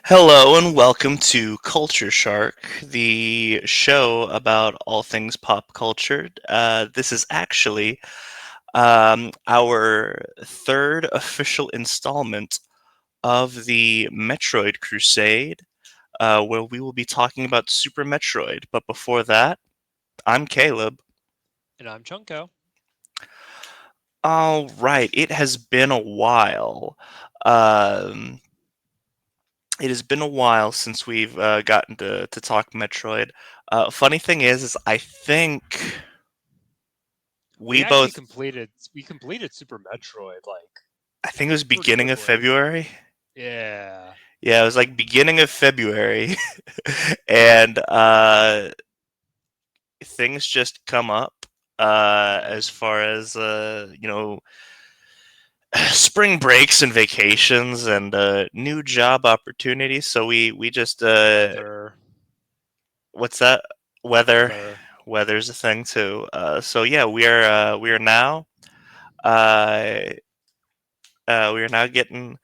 Hello and welcome to Culture Shark, the show about all things pop culture. This is actually our third official installment of the Metroid Crusade, where we will be talking about Super Metroid. But before that, I'm Caleb. And I'm Chunko. All right, it has been a while. Um, it has been a while since we've gotten to talk Metroid. Funny thing is I think We we actually both, completed Super Metroid like I think it was pretty beginning of quickly. February. Yeah. Yeah, it was like beginning of February, and things just come up as Mm. far as spring breaks and vacations and new job opportunities. So we just Weather, what's that? Weather. weather. Weather's a thing too. So yeah, we are now uh, we are now getting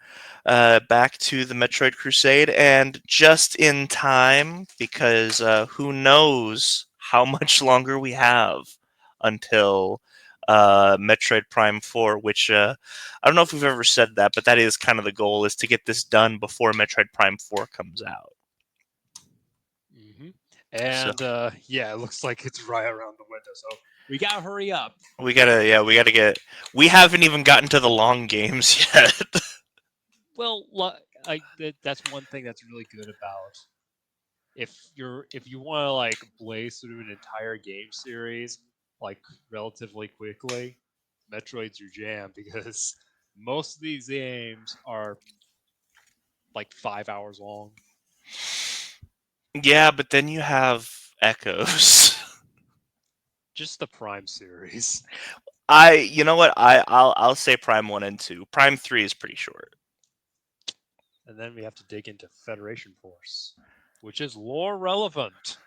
back to the Metroid Crusade, and just in time because who knows how much longer we have until Metroid Prime 4, which I don't know if we've ever said that, but that is kind of the goal, is to get this done before Metroid Prime 4 comes out. hmm So And yeah, it looks like it's right around the window. So we gotta hurry up. we gotta get. We haven't even gotten to the long games yet. Well, that's one thing that's really good about if you want to like blaze through an entire game series like relatively quickly, Metroid's your jam because most of these games are like 5 hours long. Yeah, but then you have Echoes. Just the Prime series. You know what, I'll say Prime 1 and 2. Prime 3 is pretty short. And then we have to dig into Federation Force, which is lore relevant.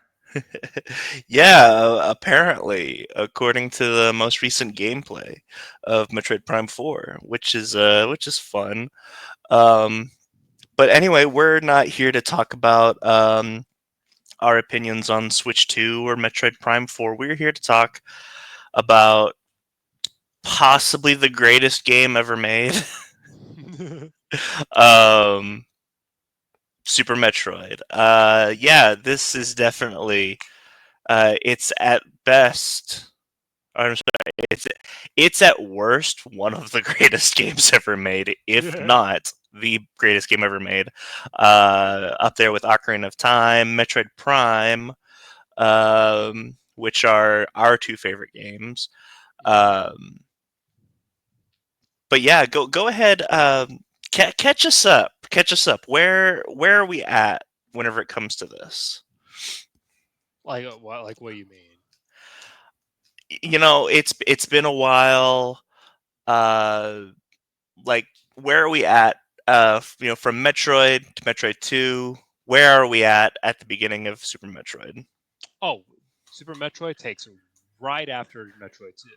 Yeah, apparently, according to the most recent gameplay of Metroid Prime 4, which is fun. Um, but anyway, we're not here to talk about our opinions on Switch 2 or Metroid Prime 4. We're here to talk about possibly the greatest game ever made. um, Super Metroid. Yeah, this is definitely it's at best. I'm sorry, it's at worst one of the greatest games ever made, if Yeah. not the greatest game ever made. Up there with Ocarina of Time, Metroid Prime, which are our two favorite games. Mhm. Um, but yeah, go ahead. Catch us up. Catch us up. Where are we at whenever it comes to this? Like what? Like what do you mean? You know, it's been a while. Uh, like where are we at? From Metroid to Metroid 2. Where are we at the beginning of Super Metroid? Oh, Super Metroid takes right after Metroid 2.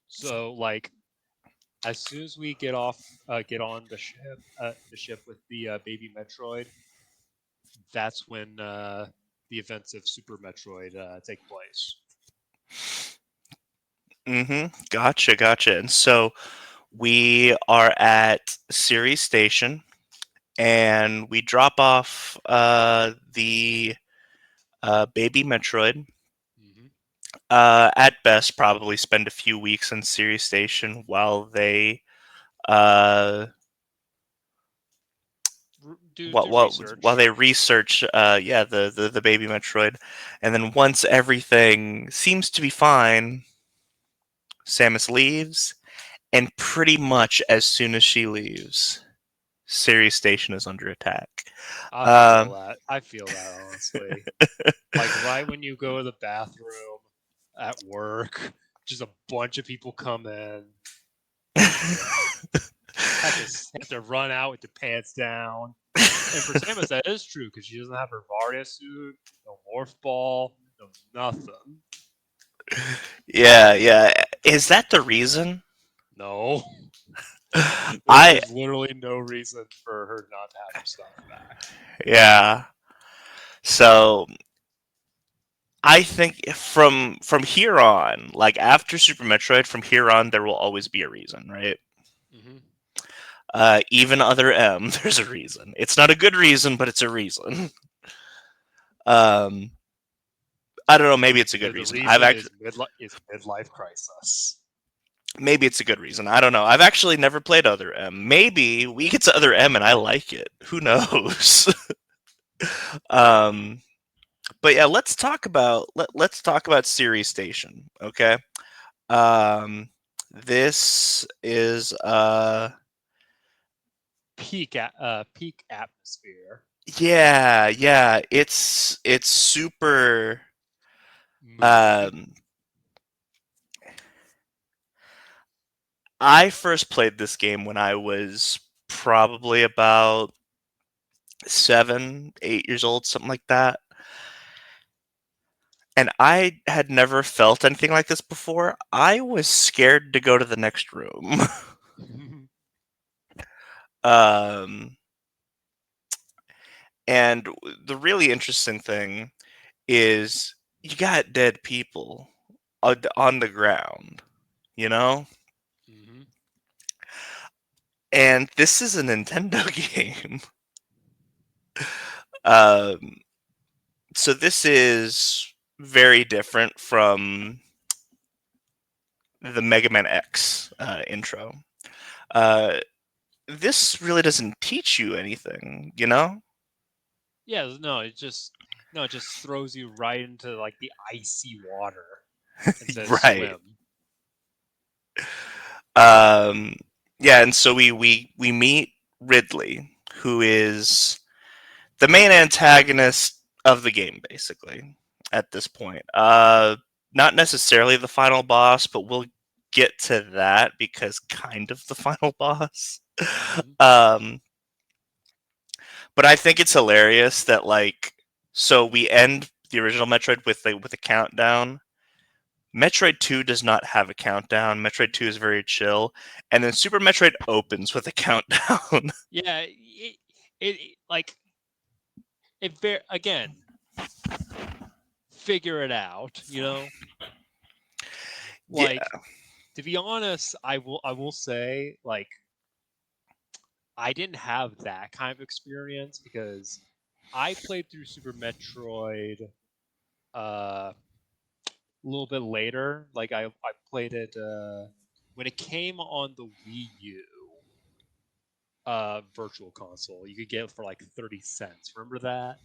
So like as soon as we get on the ship with the baby Metroid, that's when the events of Super Metroid take place. Mm-hmm. Gotcha, gotcha. And so we are at Ceres Station, and we drop off the baby Metroid. hmm At best, probably spend a few weeks on Ceres Station uh, do while research. they research, yeah, the baby Metroid, and then once everything seems to be fine, Samus leaves, and pretty much as soon as she leaves, Ceres Station is under attack. I feel Um, that. I feel that honestly. Like right when you go to the bathroom at work, just a bunch of people come in. Have to run out with the pants down. And for Samus, that is true because she doesn't have her Varia suit, no morph ball, no nothing. yeah, yeah. Is that the reason? No, I There's literally no reason for her not to have her stuff back. yeah. So I think from here on, like after Super Metroid, from here on there will always be a reason, right? Hmm. Even other M, there's a reason. It's not a good reason, but it's a reason. Um, I don't know. Maybe it's a good The reason. I've reason actually is midlife crisis. maybe it's a good reason. I don't know. I've actually never played Other M. Maybe we get to Other M and I like it. Who knows? um, but yeah, let's talk about Series Station. Okay. Um, this is Peak atmosphere, yeah. It's super. moody. Um, I first played this game when I was probably about 7, 8 years old, something like that. And I had never felt anything like this before. I was scared to go to the next room. um, and the really interesting thing is you got dead people on the ground, you know? Hmm. And this is a Nintendo game. Um, so this is very different from the Mega Man X intro. Uh, this really doesn't teach you anything, you know? Yeah, no, it just throws you right into like the icy water and says Right. swim. Um, yeah, and so we meet Ridley, who is the main antagonist of the game, basically, at this point. Not necessarily the final boss, but we'll get to that because kind of the final boss. Hmm. um, but I think it's hilarious that so we end the original Metroid with a countdown. Metroid 2 does not have a countdown. Metroid 2 is very chill, and then Super Metroid opens with a countdown. Yeah, like again, figure it out. Yeah, Like, to be honest, I will say, like, I didn't have that kind of experience because I played through Super Metroid a little bit later. Like, I played it when it came on the Wii U virtual console. You could get it for like 30 cents. Remember that?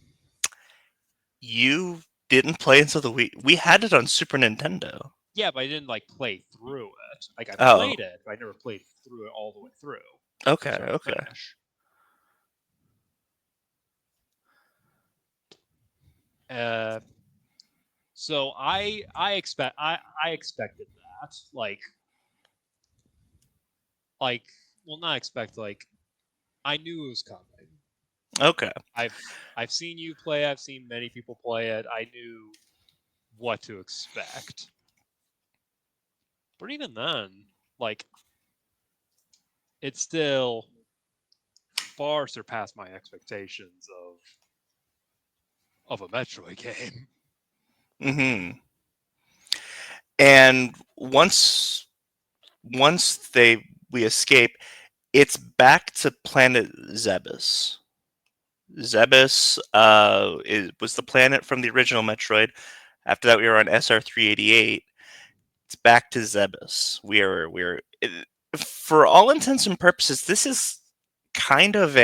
you didn't play until the we had it on Super Nintendo. Yeah, but I didn't like play through it. Like, I Oh, played it, but I never played through it all the way through from okay, start to okay. finish. Uh, so I expected that. Like well, not expect, like, I knew it was coming. Okay. I've I've seen you play, I've seen many people play it. I knew what to expect. But even then, like, it still far surpassed my expectations of a Metroid game. Mhm. And once they we escape, it's back to planet Zebes. Zebes was the planet from the original Metroid. After that, we were on SR-388. It's back to Zebes. For all intents and purposes, this is kind of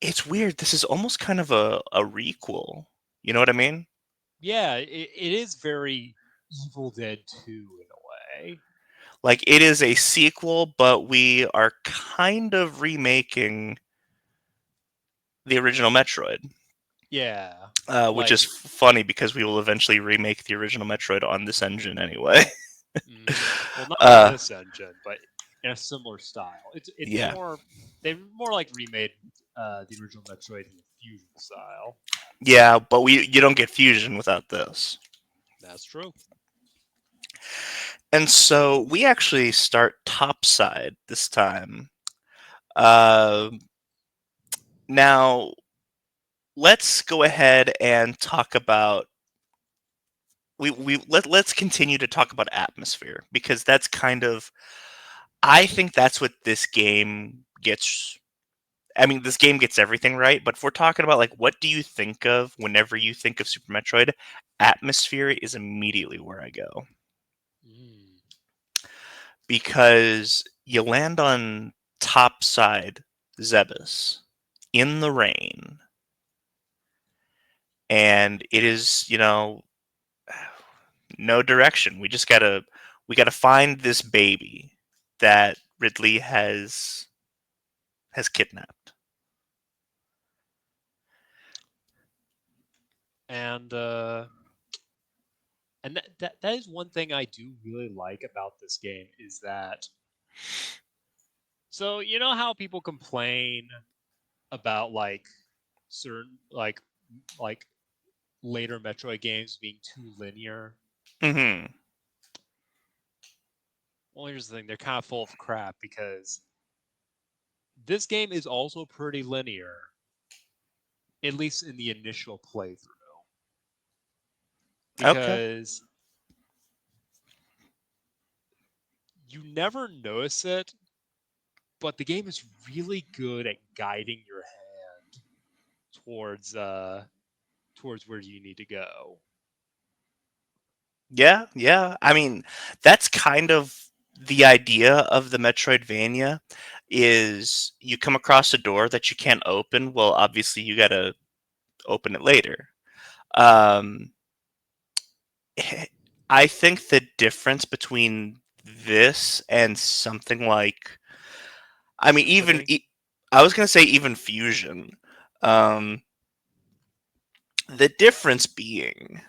it's weird. This is almost kind of a requel. You know what I mean? Yeah, it is very Evil Dead 2 in a way. Like it is a sequel, but we are kind of remaking the original Metroid, Yeah. which is Like, funny because we will eventually remake the original Metroid on this engine anyway. well, not on uh, this engine, but in a similar style. It's yeah, more they've more like remade the original Metroid in the fusion style. yeah, but you don't get fusion without this. That's true. And so we actually start topside this time. Uh, Now, let's go ahead and talk about let's continue to talk about atmosphere because that's kind of I think that's what this game gets. I mean, this game gets everything right, but if we're talking about like what do you think of whenever you think of Super Metroid, atmosphere is immediately where I go Mm. because you land on topside Zebus in the rain, and it is no direction. We gotta find this baby that Ridley has kidnapped. And uh, and that is one thing I do really like about this game is that so you know how people complain about certain like later Metroid games being too linear. Hmm. Well, here's the thing: they're kind of full of crap because this game is also pretty linear, at least in the initial playthrough, Okay. because you never notice it, but the game is really good at guiding your hand towards towards where you need to go. Yeah, yeah. I mean, that's kind of the idea of the Metroidvania is you come across a door that you can't open. Well, obviously you gotta open it later. Um, I think the difference between this and something like, I mean, Symphony. I was gonna say even Fusion. Um, the difference being,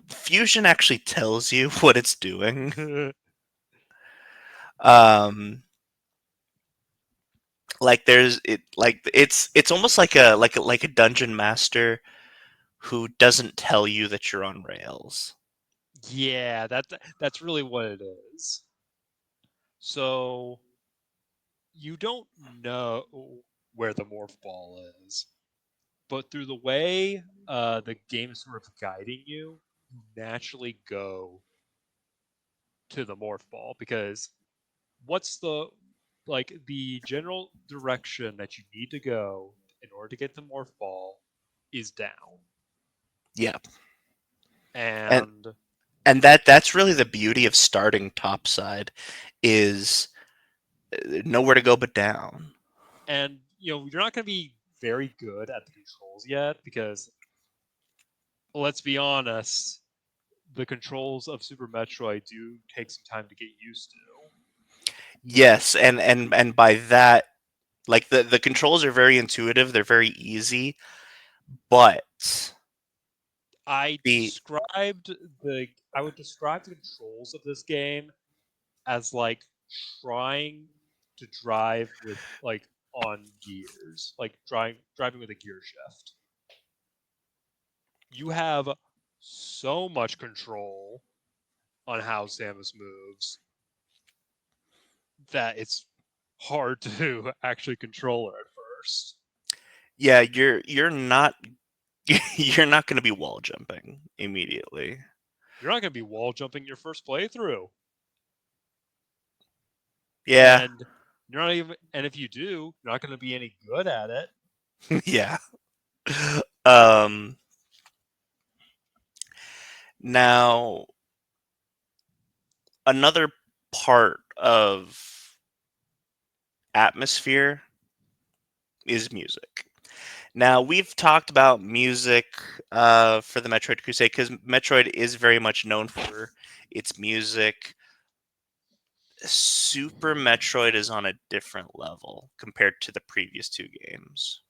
Fusion actually tells you what it's doing. Um, like there's it like it's almost like a dungeon master who doesn't tell you that you're on rails. Yeah, that's really what it is. So you don't know where the morph ball is, but through the way the game is sort of guiding you, you naturally go to the morph ball because what's the general direction that you need to go in order to get the morph ball is down. Yeah, and And that's really the beauty of starting topside is nowhere to go but down. and you know, you're not going to be very good at the controls yet because let's be honest, the controls of Super Metroid do take some time to get used to. Yes, and by that, like the controls are very intuitive, they're very easy, but I the described the I would describe the controls of this game as like trying to drive with on gears, like driving with a gear shift. You have so much control on how Samus moves that it's hard to actually control her at first. yeah, you're not you're not going to be wall jumping immediately. You're not going to be wall jumping your first playthrough, Yeah. and you're not even. And if you do, you're not going to be any good at it. Yeah. Um Now, another part of atmosphere is music. Now, we've talked about music for the Metroid Crusade because Metroid is very much known for its music. Super Metroid is on a different level compared to the previous two games.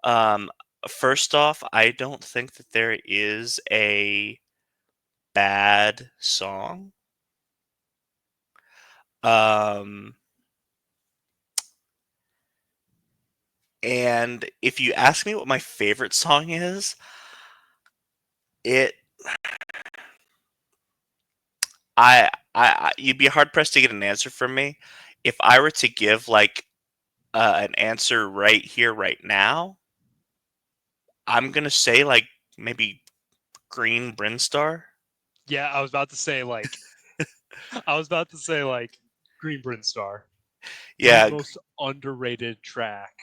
Um, First off, I don't think that there is a bad song. Um, And if you ask me what my favorite song is, it you'd be hard pressed to get an answer from me if I were to give like an answer right here, right now. I'm gonna say like maybe Green Brinstar. Yeah, I was about to say like I was about to say like Green Brinstar, the Yeah, most underrated track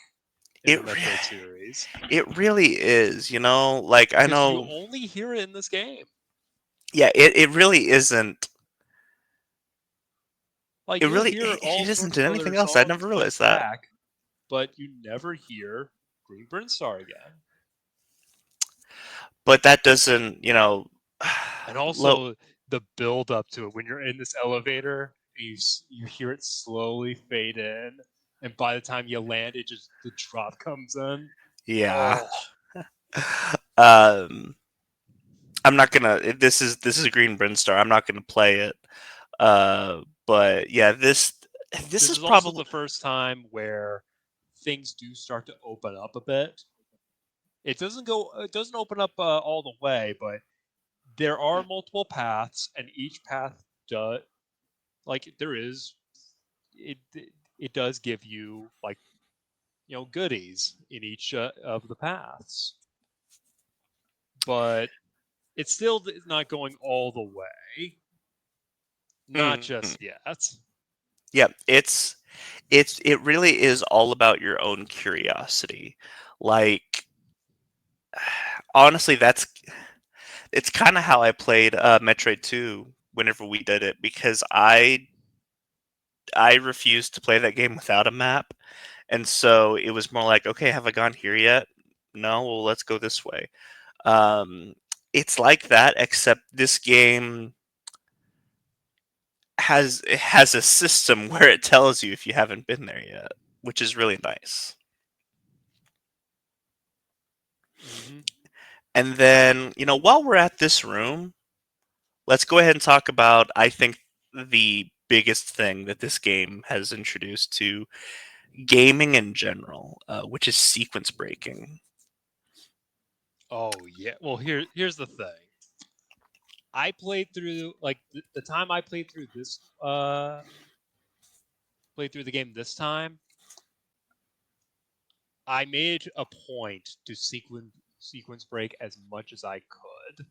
in the it Metroid series, it really is. You know, like I because you know. only hear it in this game. Yeah, it really isn't. Like It you'll really hear it all isn't sorts in of other anything else. I never songs in the realized that. track, but you never hear Green Brinstar again. But that doesn't, And low. also the build up to it when you're in this elevator, you hear it slowly fade in, and by the time you land, it just the drop comes in. Yeah. Oh, Um, I'm not gonna. This is a Green Brinstar. I'm not gonna play it. But yeah, this this is is also probably the first time where things do start to open up a bit. It doesn't open up all the way, but there are multiple paths, and each path does like there is it. It does give you like goodies in each of the paths, but it's still not going all the way. Not Mhm. just yet. Yeah. It really is all about your own curiosity. Like honestly, it's kind of how I played Metroid 2 whenever we did it because I refused to play that game without a map. And so it was more like, okay, have I gone here yet? No, well, let's go this way. Um, it's like that, except this game has a system where it tells you if you haven't been there yet, which is really nice. Hmm. And then, while we're at this room, let's go ahead and talk about, I think, the biggest thing that this game has introduced to gaming in general, which is sequence breaking. Oh yeah. Well, here's the thing. I played through like the time I played through the game this time. I made a point to sequence break as much as I could.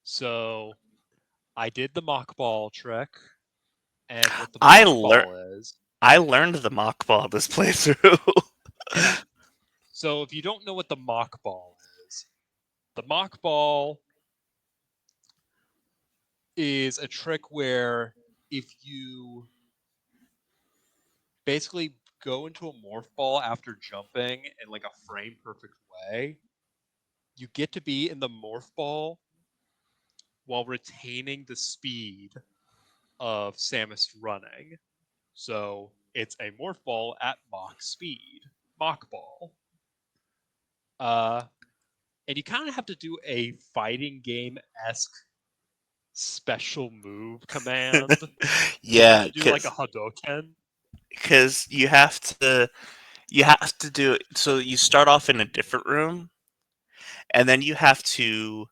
So I did the mock ball trick, and what the I mock learned ball is, I learned the mock ball this playthrough. yeah. So if you don't know what the mock ball is, the mock ball is a trick where if you basically go into a morph ball after jumping in like a frame perfect way, you get to be in the morph ball while retaining the speed of Samus running. So it's a morph ball at Mach speed, Mach ball. Uh, and you kind of have to do a fighting game esque special move command. You have Yeah, to do like a Hadoken. because you have to do it. So you start off in a different room, and then you have to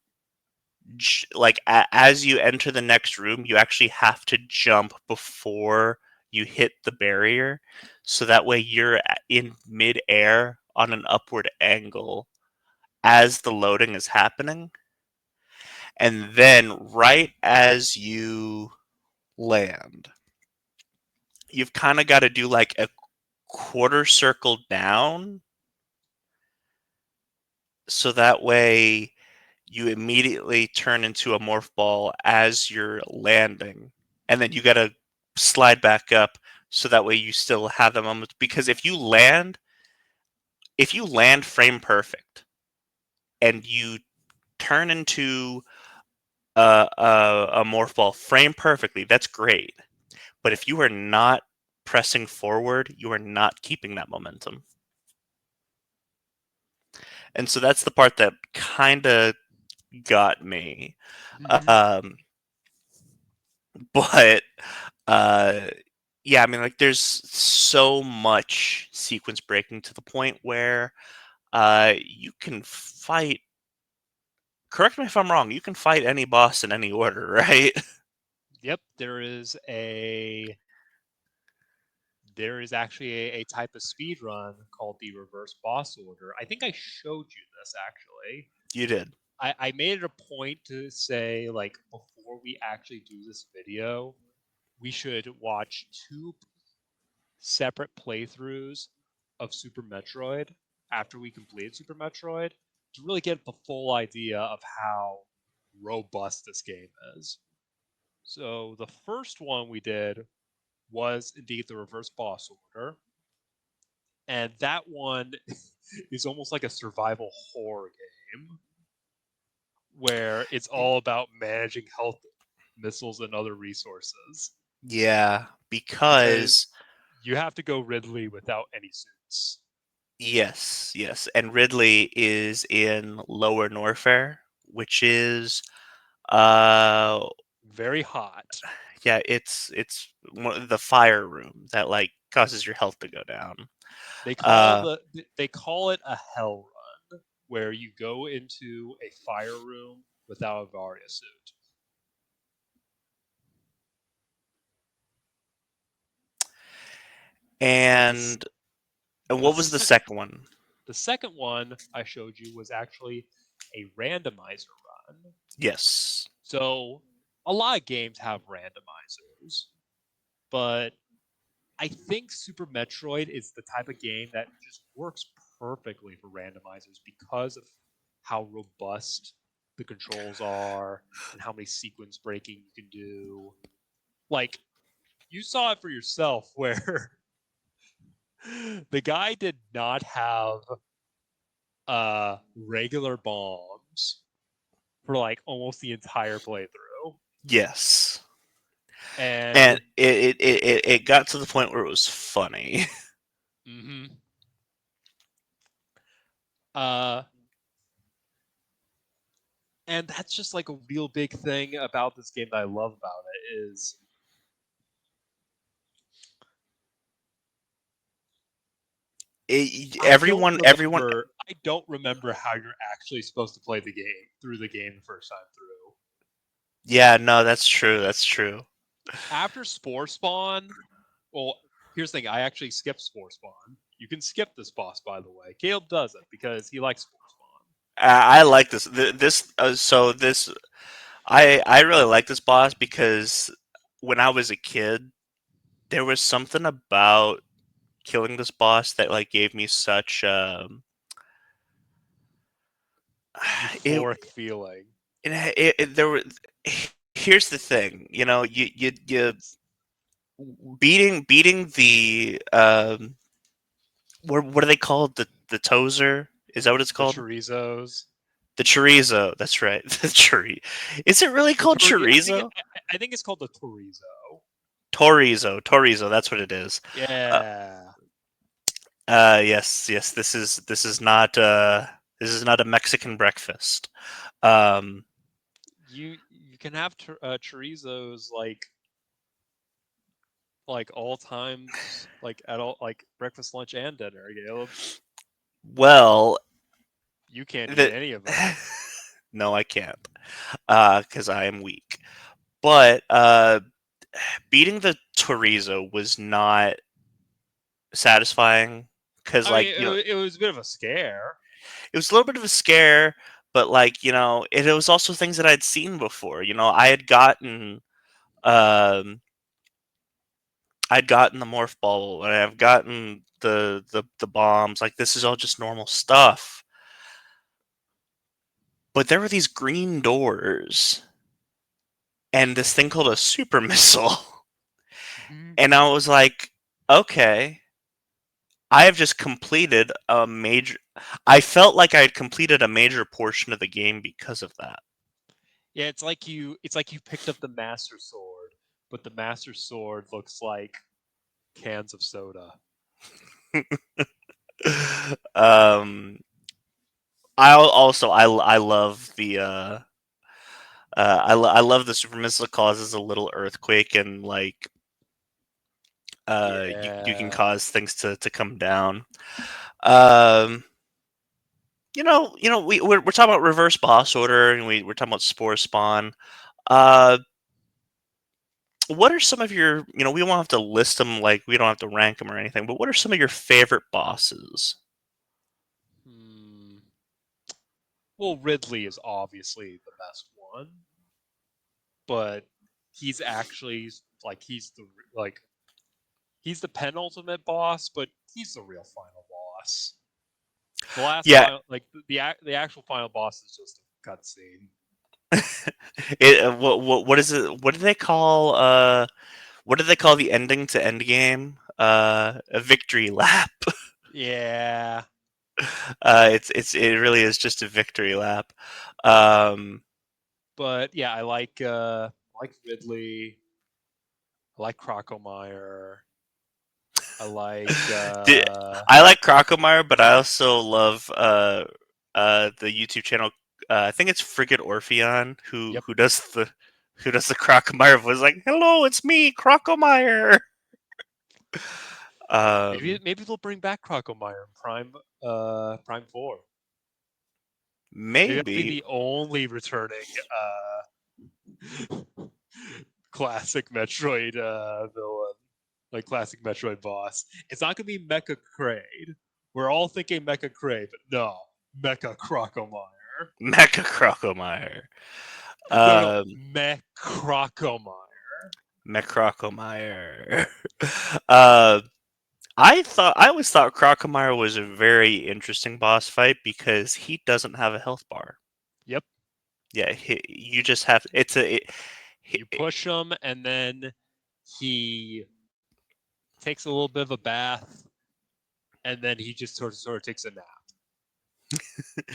like as you enter the next room, you actually have to jump before you hit the barrier, so that way you're in midair on an upward angle as the loading is happening, and then right as you land, you've kind of got to do like a quarter circle down, so that way you immediately turn into a morph ball as you're landing, and then you got to slide back up so that way you still have the moment, because if you land frame perfect and you turn into a morph ball frame perfectly, that's great. But if you are not pressing forward, you are not keeping that momentum. And so that's the part that kind of got me. Mm-hmm. Um, but uh, yeah, I mean, like, there's so much sequence breaking to the point where you can fight correct me if I'm wrong. You can fight any boss in any order, right? Yep, there is actually a type of speed run called the reverse boss order. I think I showed you this actually. You did. I made it a point to say, like, before we actually do this video, we should watch two separate playthroughs of Super Metroid after we completed Super Metroid to really get the full idea of how robust this game is. So the first one we did was indeed the reverse boss order, and that one is almost like a survival horror game where it's all about managing health missiles and other resources Yeah, because because you have to go Ridley without any suits. yes, yes, and Ridley is in Lower Norfair, which is uh Very hot. yeah, it's the fire room that like causes your health to go down. They call Uh the they call it a hell run where you go into a fire room without a Varia suit. The and and what was the the second one? the second one I showed you was actually a randomizer run. Yes. So a lot of games have randomizers, but I think Super Metroid is the type of game that just works perfectly for randomizers because of how robust the controls are and how many sequence breaking you can do. Like, you saw it for yourself where the guy did not have regular bombs for like almost the entire playthrough. Yes. And And it got to the point where it was funny. mhm, uh and that's just like a real big thing about this game that I love about it is Everyone I don't remember how you're actually supposed to play the game through the game the first time through. yeah, no, that's true. That's true. After Spore Spawn, well, here's the thing, I actually skipped Spore Spawn. You can skip this boss, by the way. Caleb does it because he likes Spore Spawn. I like this. This so this I really like this boss because when I was a kid, there was something about killing this boss that like gave me such it Euphoric feeling. there were here's the thing, you know, you beating the what are they called, the tozer, is that what it's The called? chorizos. The chorizo, that's right. The chori is it really called chorizo? I think it's called the chorizo. Torizo, that's what it is. Uh, Yeah. yes, yes. This is not a Mexican breakfast. Um, You can have chorizos like all times, like at all, like breakfast, lunch, and dinner. Caleb, well, you can't eat the any of them. no, I can't, because I am weak. But beating the chorizo was not satisfying because, I mean, like, you know, it was a bit of a scare. it was a little bit of a scare, but like, you know, it was also things that I'd seen before. You know, um, I'd gotten the morph ball, and I've gotten the bombs. Like, this is all just normal stuff. But there were these green doors and this thing called a super missile. Mm-hmm. And I was like, okay, I have just completed a major. I felt like I had completed a major portion of the game because of that. Yeah, it's like you picked up the Master Sword, but the Master Sword looks like cans of soda. um, I love the I love the super missile causes a little earthquake and like you can Yeah. cause things to come down. Um, we're talking about reverse boss order, and we're talking about spore spawn. Uh, what are some of your, we won't have to list them, like we don't have to rank them or anything, but what are some of your favorite bosses? Hmm. Well, Ridley is obviously the best one, but he's actually like like he's the penultimate boss, but he's the real final boss. The last Yeah, final, like the actual final boss is just a cutscene. what is it? What do they call the ending to Endgame? A victory lap. Yeah, It really is just a victory lap. Um, but yeah, I like Ridley. I like Crocomire. I like di- I like Crocomire, but I also love the YouTube channel. I think it's Frigate Orpheon yep. who does the Crocomire voice. Like, hello, it's me, Crocomire. Um, Maybe they'll bring back Crocomire in Prime 4. Maybe that'll be maybe. the only returning classic Metroid villain, like classic Metroid boss. It's not gonna be Mecha Kraid. We're all thinking Mecha Kraid, but no, Mecha Crocomire. Mecha Crocomire. No, Um, Mech Crocomire. Mecrocomire. uh, I always thought Crocomire was a very interesting boss fight because he doesn't have a health bar. Yep. Yeah, you just have You push him, and then he takes a little bit of a bath, and then he just sort of takes a nap.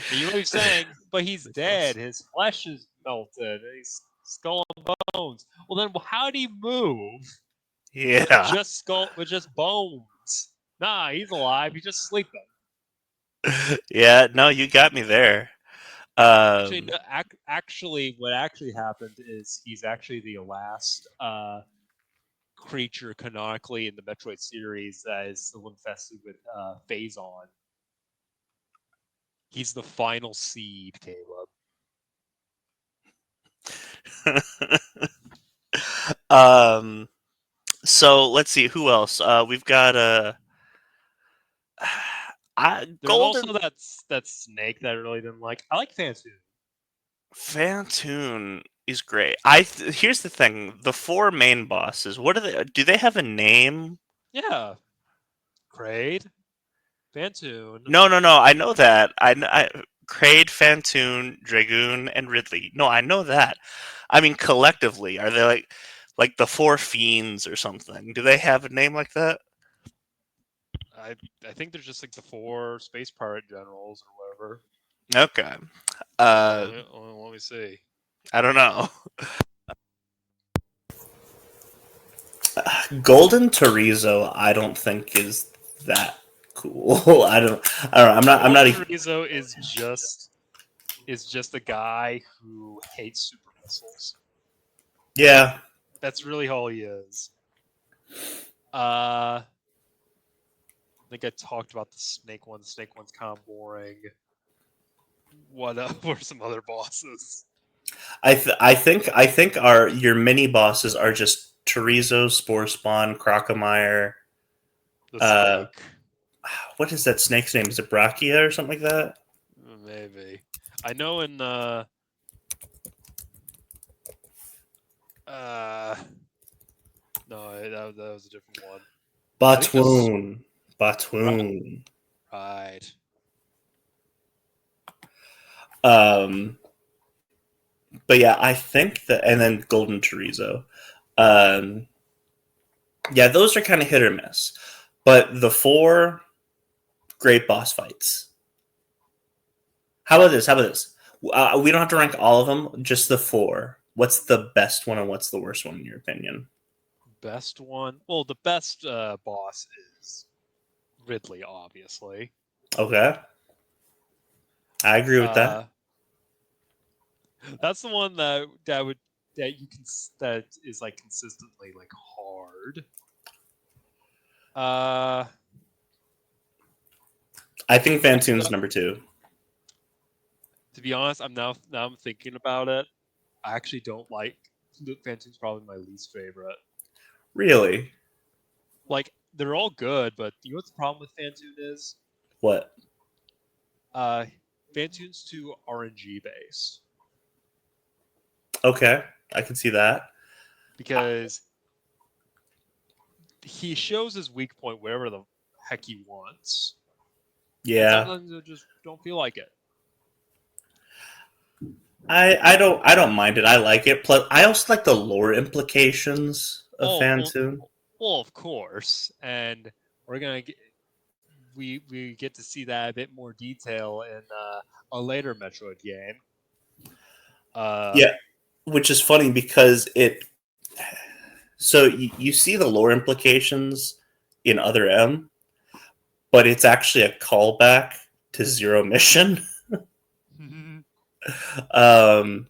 And you know what he's saying? But he's dead. His flesh is melted. He's skull and bones. Well, then how do he move with yeah, just bones? Nah, he's alive. He's just sleeping. yeah. No, you got me there. Actually, Um, no, actually, what actually happened is he's actually the last creature canonically in the Metroid series that is still infested with Phazon. He's the final seed, Caleb. um. So let's see who else. We've got There's Golden also that snake that I really didn't like. I like Fansu. Fantoon is great. Here's the thing: the four main bosses. What are they? Do they have a name? Yeah, Kraid, Fantoon. No, no, no. I know that. Kraid, Fantoon, Dragoon, and Ridley. No, I know that. I mean, collectively, are they like the four fiends or something? Do they have a name like that? I I think they're just like the four space pirate generals or whatever. Okay. Uh, Let me see. I don't know. Golden Chorizo, I don't think is that cool. I don't know. I'm not. Golden A, Chorizo is just a guy who hates super missiles. yeah. That's really all he is. I think I talked about the snake one. The snake one's kind of boring. What were some other bosses? I think our your mini bosses are just Chorizo, Spore Spawn, Crocomire. The Uh, snake, what is that snake's name? Is it Brachia or something like that? maybe. I know in uh no, that was a different one. I think this Batwoon. right, Batwoon. right. Um, but yeah, I think that, and then Golden Chorizo. Um, yeah, those are kind of hit or miss. But the four great boss fights. How about this? How about this? We don't have to rank all of them, just the four. What's the best one and what's the worst one in your opinion? Best one. Well, the best boss is Ridley, obviously. Okay, I agree with that. Uh, that's the one that would that you can that is like consistently like hard. Uh, I think next Fantoon's up, number two. To be honest, I'm thinking about it. I actually don't like Luke Fantoon's probably my least favorite. Really? Like they're all good, but you know what the problem with Fantoon is? What? Uh, Fantoon's too RNG based Okay, I can see that. because he shows his weak point wherever the heck he wants, and Yeah, sometimes I just don't feel like it. I don't mind it. I like it. Plus, I also like the lore implications of Oh, well, Fantoon. well, of course, and we're gonna get we get to see that a bit more detail in a later Metroid game. Uh, Yeah, which is funny because it. So you see the lore implications in Other M, but it's actually a callback to Zero Mission. um,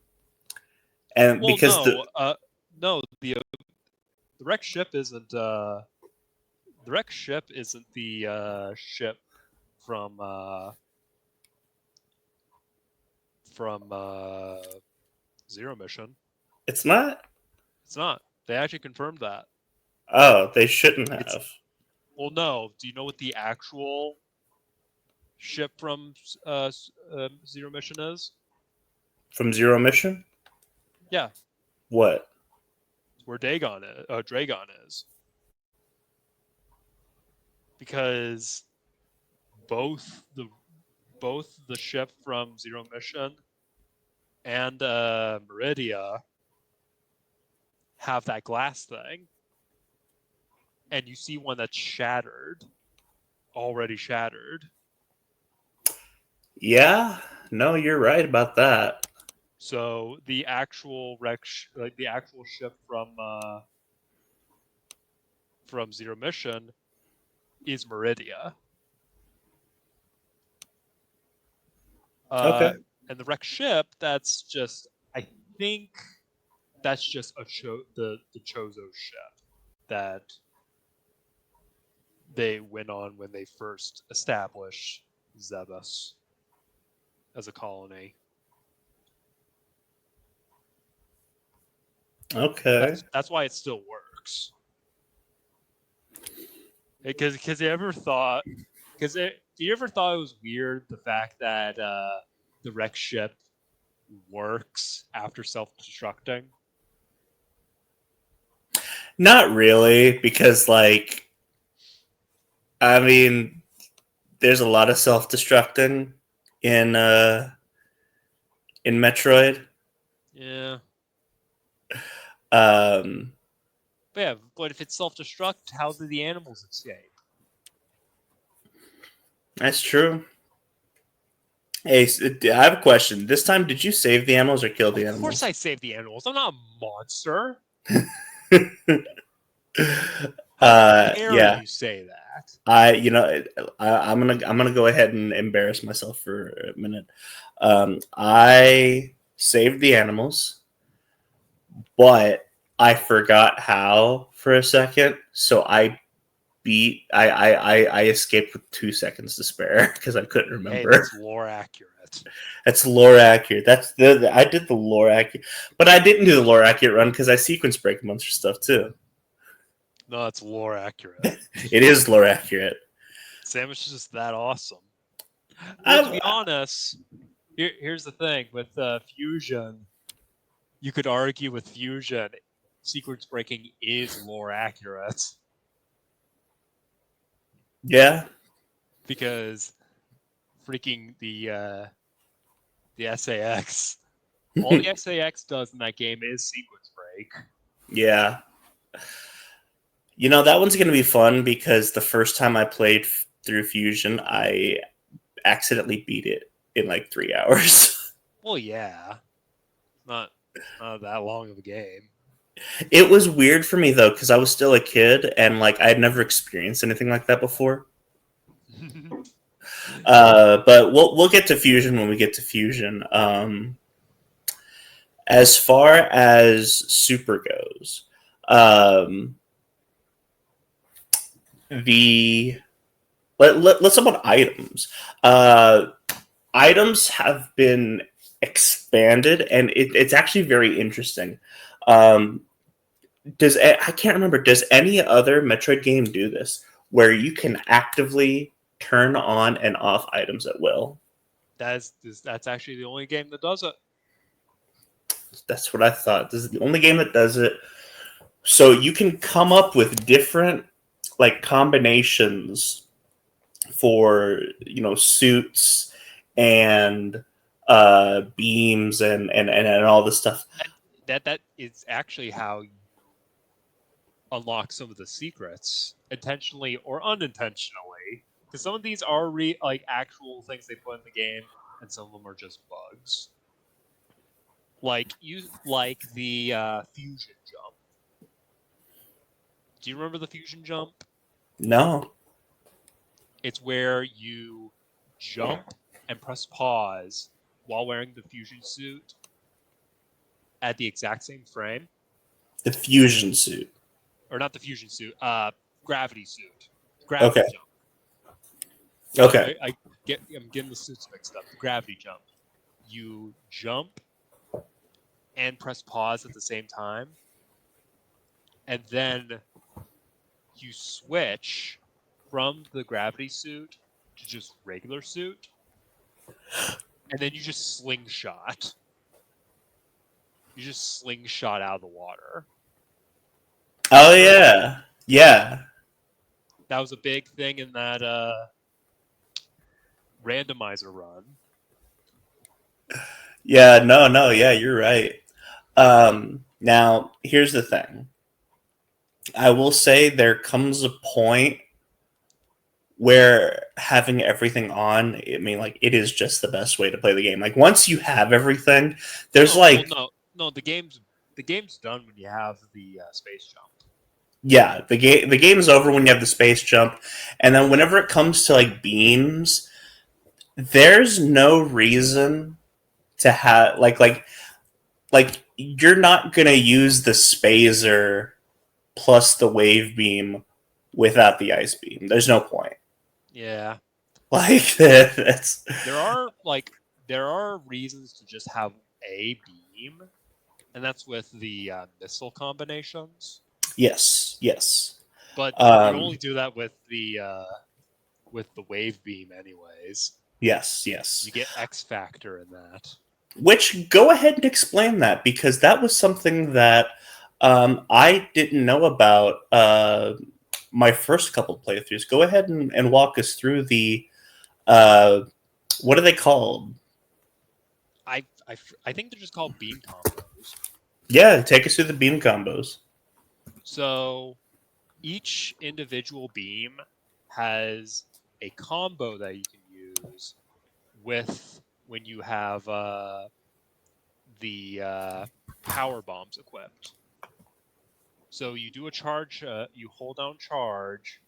and well, because the no, the wrecked ship isn't the wrecked ship isn't the ship from uh, from Zero Mission. it's not. It's not. They actually confirmed that. Oh, they shouldn't It's have. well, no. Do you know what the actual ship from Zero Mission is? From Zero Mission? Yeah, What? it's where Dagon is. Dragon is because both the both the ship from Zero Mission and Meridia have that glass thing, and you see one that's shattered, already shattered. Yeah, no, you're right about that. So the actual like the actual ship from Zero Mission is Meridia. Okay. Uh, and the wrecked ship, that's just I think that's just the Chozo ship that they went on when they first established Zebus as a colony. Okay. That's why it still works. Because you ever thought do you ever thought it was weird the fact that the wreck ship works after self-destructing? Not really, because like I mean, there's a lot of self-destructing in in Metroid. Yeah. Um, But yeah, but if it's self-destruct, how do the animals escape? that's true. Hey, I have a question. This time, did you save the animals or kill the Of course animals? I save the animals. I'm not a monster. How dare Yeah. you say that? You know, I'm gonna go ahead and embarrass myself for a minute. I saved the animals, but I forgot how for a second, so I escaped with 2 seconds to spare because I couldn't Hey, remember. that's lore accurate. That's lore accurate. That's I did the lore accurate, but I didn't do the lore accurate run because I sequence break a bunch of stuff too. No, that's lore accurate. It is lore accurate. Samus is just that awesome. Well, to I'm, be honest, here's the thing with Fusion. You could argue with Fusion, sequence breaking is lore accurate yeah. because freaking the SAX. All the SAX does in that game is sequence break. Yeah. You know, that one's going to be fun because the first time I played through Fusion, I accidentally beat it in like 3 hours. Well, yeah, not that long of a game. It was weird for me though because I was still a kid and like I had never experienced anything like that before. But we'll get to Fusion when we get to Fusion. As far as Super goes, um, the let's talk about items. Items have been expanded, and it's actually very interesting. Um, I can't remember. Does any other Metroid game do this, where you can actively turn on and off items at will? That's actually the only game that does it. That's what I thought. This is the only game that does it. So you can come up with different like combinations for suits and beams and all this stuff. And that is actually how you unlock some of the secrets, intentionally or unintentionally. Because some of these are like actual things they put in the game, and some of them are just bugs. Like the fusion jump. Do you remember the fusion jump? No. It's where you jump and press pause while wearing the fusion suit at the exact same frame, The fusion suit. or not the fusion suit, gravity suit, Okay. gravity jump. Okay. I'm getting the suits mixed up. The gravity jump. You jump and press pause at the same time, and then you switch from the gravity suit to just regular suit, and then you just slingshot. You just slingshot out of the water. Oh Remember that? yeah. Yeah. That was a big thing in that randomizer run. Yeah, no, yeah, you're right. Now, here's the thing. I will say there comes a point where having everything on, I mean, like, it is just the best way to play the game. Like, once you have everything, there's No, well, like, no. The game's done when you have the space jump. yeah, the game's over when you have the space jump, and then whenever it comes to like beams, there's no reason to have like you're not gonna use the spazer plus the wave beam without the ice beam. There's no point. Yeah, Like that's there are reasons to just have a beam, and that's with the missile combinations. yes, yes, But you um, only do that with the wave beam, anyways. yes, yes. You get X factor in that. Which go ahead and explain that because that was something that I didn't know about my first couple playthroughs. Go ahead and walk us through the uh, what are they called? I think they're just called beam combos. Yeah, take us through the beam combos. So each individual beam has a combo that you can use with when you have the power bombs equipped. So you do a charge, you hold down charge,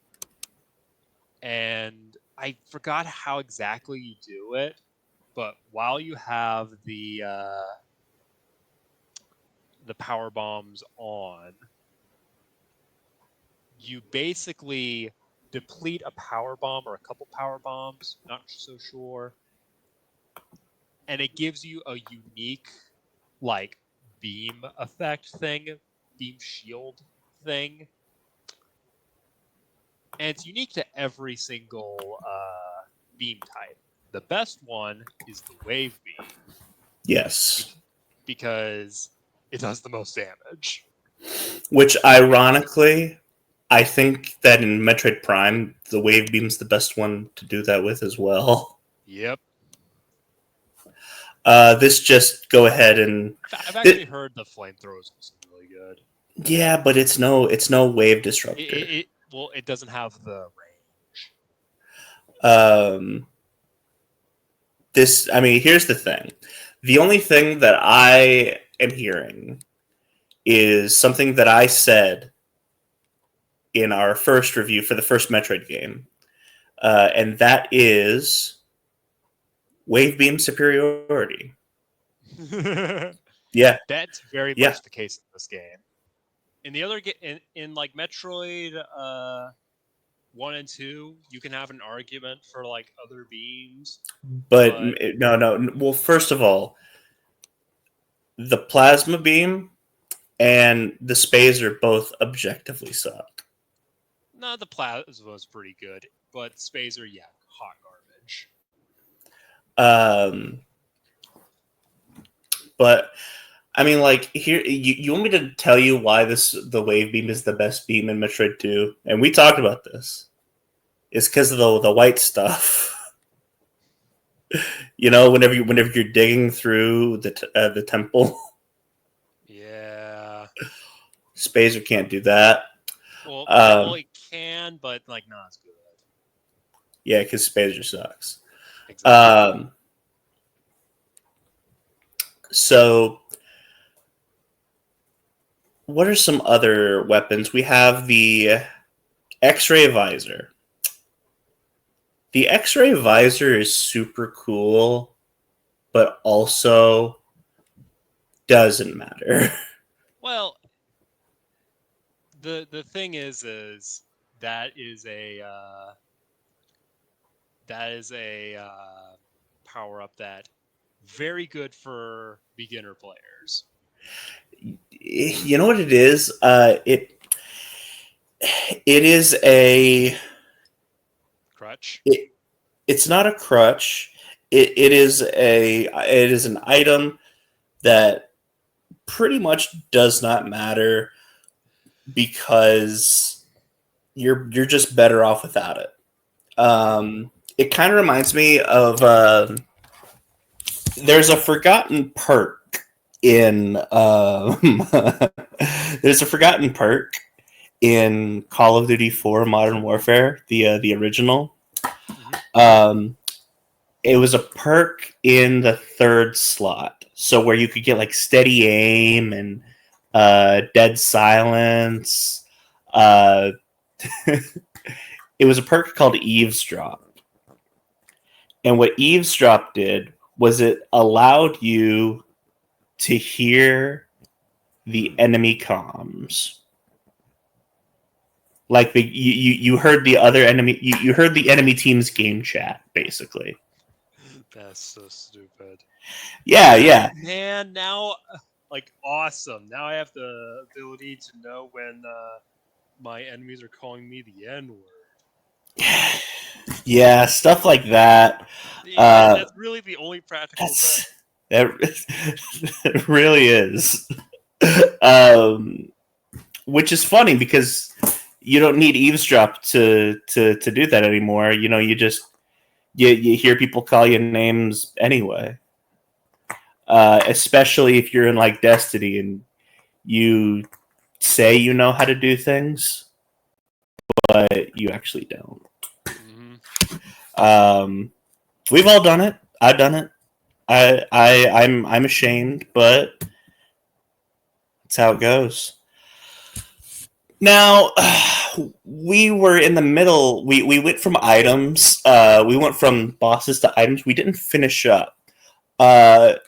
and I forgot how exactly you do it, but while you have the power bombs on, you basically deplete a power bomb or a couple power bombs, not so sure, and it gives you a unique like beam effect thing, beam shield thing, and it's unique to every single beam type. The best one is the wave beam Yes, because it does the most damage. which ironically, I think that in Metroid Prime, the wave beam's the best one to do that with as well. Yep. This just go ahead and I've actually heard the flamethrower is also really good. yeah, but it's no wave disruptor. Well, it doesn't have the range. Um, I mean, here's the thing. The only thing that I am hearing is something that I said in our first review for the first Metroid game, and that is wave beam superiority. Yeah, That's very yeah, much the case in this game. In the other in like Metroid 1 and 2, you can have an argument for like other beams, but but no, no. Well, first of all, the plasma beam and the spazer both objectively suck. No, the plasma was pretty good, but Spazer, yeah, hot garbage. Um, but I mean, like here, you want me to tell you why the wave beam is the best beam in Metroid 2, and we talked about this. It's because of the white stuff. You know, whenever you're digging through the temple, Yeah. Spazer can't do that. Well, it can, but like not as good. Yeah, because Spazer sucks. Exactly. So, what are some other weapons? We have the X-ray visor. The X-ray visor is super cool, but also doesn't matter. Well, the thing is that is a power up that very good for beginner players. You know what it is? It is Crutch. it's not a crutch. It is an item that pretty much does not matter because you're just better off without it. It kind of reminds me of there's a forgotten perk in there's a forgotten perk in Call of Duty 4 Modern Warfare, the original. Um, it was a perk in the third slot, so where you could get like steady aim and dead silence. It was a perk called Eavesdrop. And what Eavesdrop did was it allowed you to hear the enemy comms. Like you heard the other enemy, you heard the enemy team's game chat, basically. That's so stupid. Yeah. Man, now, like, awesome. Now I have the ability to know when my enemies are calling me the N-word. Yeah, stuff like that. That's really the only practical thing. That really is. Which is funny because you don't need eavesdrop to do that anymore. You know, you just you hear people call you names anyway. Especially if you're in like Destiny and you say you know how to do things, but you actually don't. We've all done it. I've done it. I'm ashamed, but that's how it goes. Now, we were in the middle. We went from items. We went from bosses to items. We didn't finish up. Well,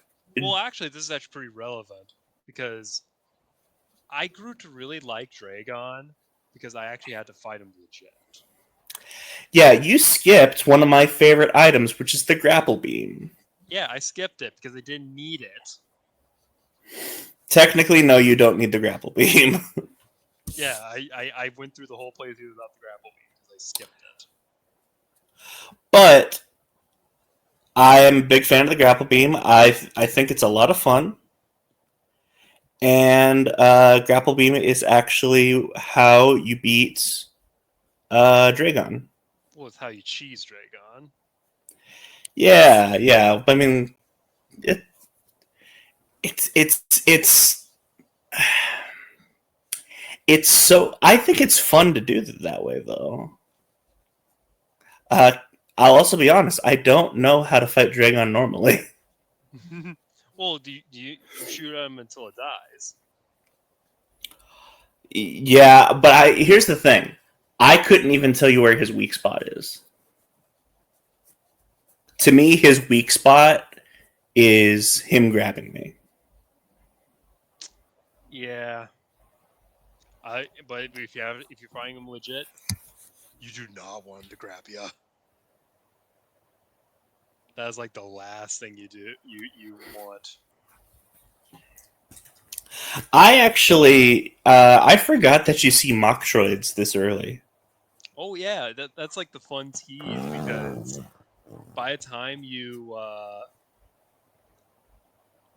actually, this is actually pretty relevant because I grew to really like Dragon because I actually had to fight him legit. Yeah, you skipped one of my favorite items, which is the grapple beam. Yeah, I skipped it because I didn't need it. Technically, no, you don't need the grapple beam. Yeah, I went through the whole playthrough without the grapple beam because I skipped it. But I am a big fan of the grapple beam. I think it's a lot of fun. And grapple beam is actually how you beat Dragon. Well, it's how you cheese Dragon. Yeah. I mean, it's it's so. I think it's fun to do it that way, though. I'll also be honest. I don't know how to fight Dragon normally. Well, do you shoot him until it dies? Yeah, but here's the thing. I couldn't even tell you where his weak spot is. To me, his weak spot is him grabbing me. Yeah. But if you're fighting him legit, you do not want him to grab you. That's like the last thing you want. I actually, I forgot that you see Metroids this early. Oh yeah, that's like the fun tease because by the time you,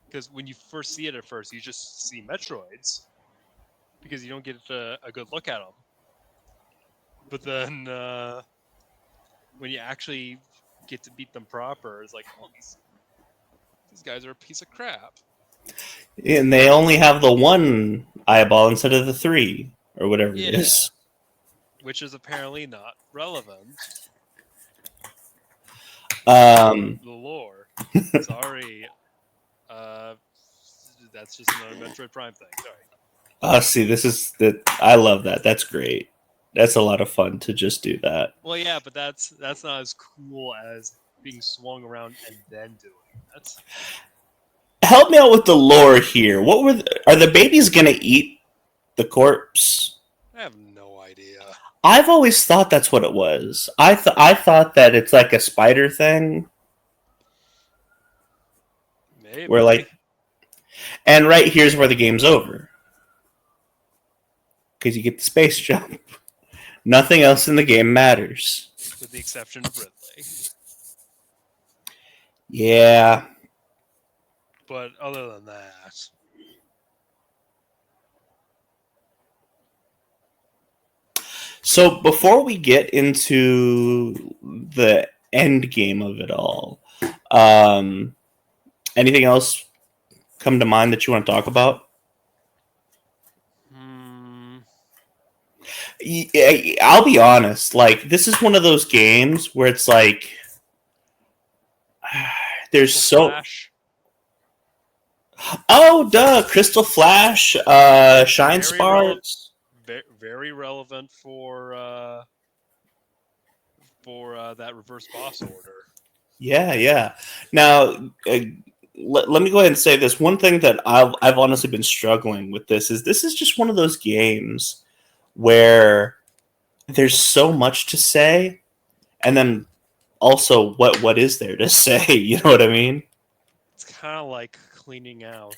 because when you first see it at first, you just see Metroids because you don't get a good look at them. But then when you actually get to beat them proper, it's like, oh, these guys are a piece of crap. And they only have the one eyeball instead of the three, or whatever it Yeah, is. which is apparently not relevant Um, to the lore. Sorry, uh, that's just another Metroid Prime thing. Sorry. see, this is that. I love that. That's great. That's a lot of fun to just do that. Well, yeah, but that's not as cool as being swung around and then doing that. Help me out with the lore here. Are the babies gonna eat the corpse? I have no idea. I've always thought that's what it was. I thought that it's like a spider thing Maybe. where like, and right here's where the game's over because you get the space jump. Nothing else in the game matters. With the exception of Ridley. Yeah. But other than that, So before we get into the end game of it all, anything else come to mind that you want to talk about? I'll be honest. Like, this is one of those games where it's like there's Crystal so Flash, oh duh, Crystal Flash, Shine Very Sparks. very relevant for that reverse boss order. Yeah. Now, let me go ahead and say this. One thing that I've honestly been struggling with this is just one of those games where there's so much to say, and then also what is there to say? You know what I mean? It's kind of like cleaning out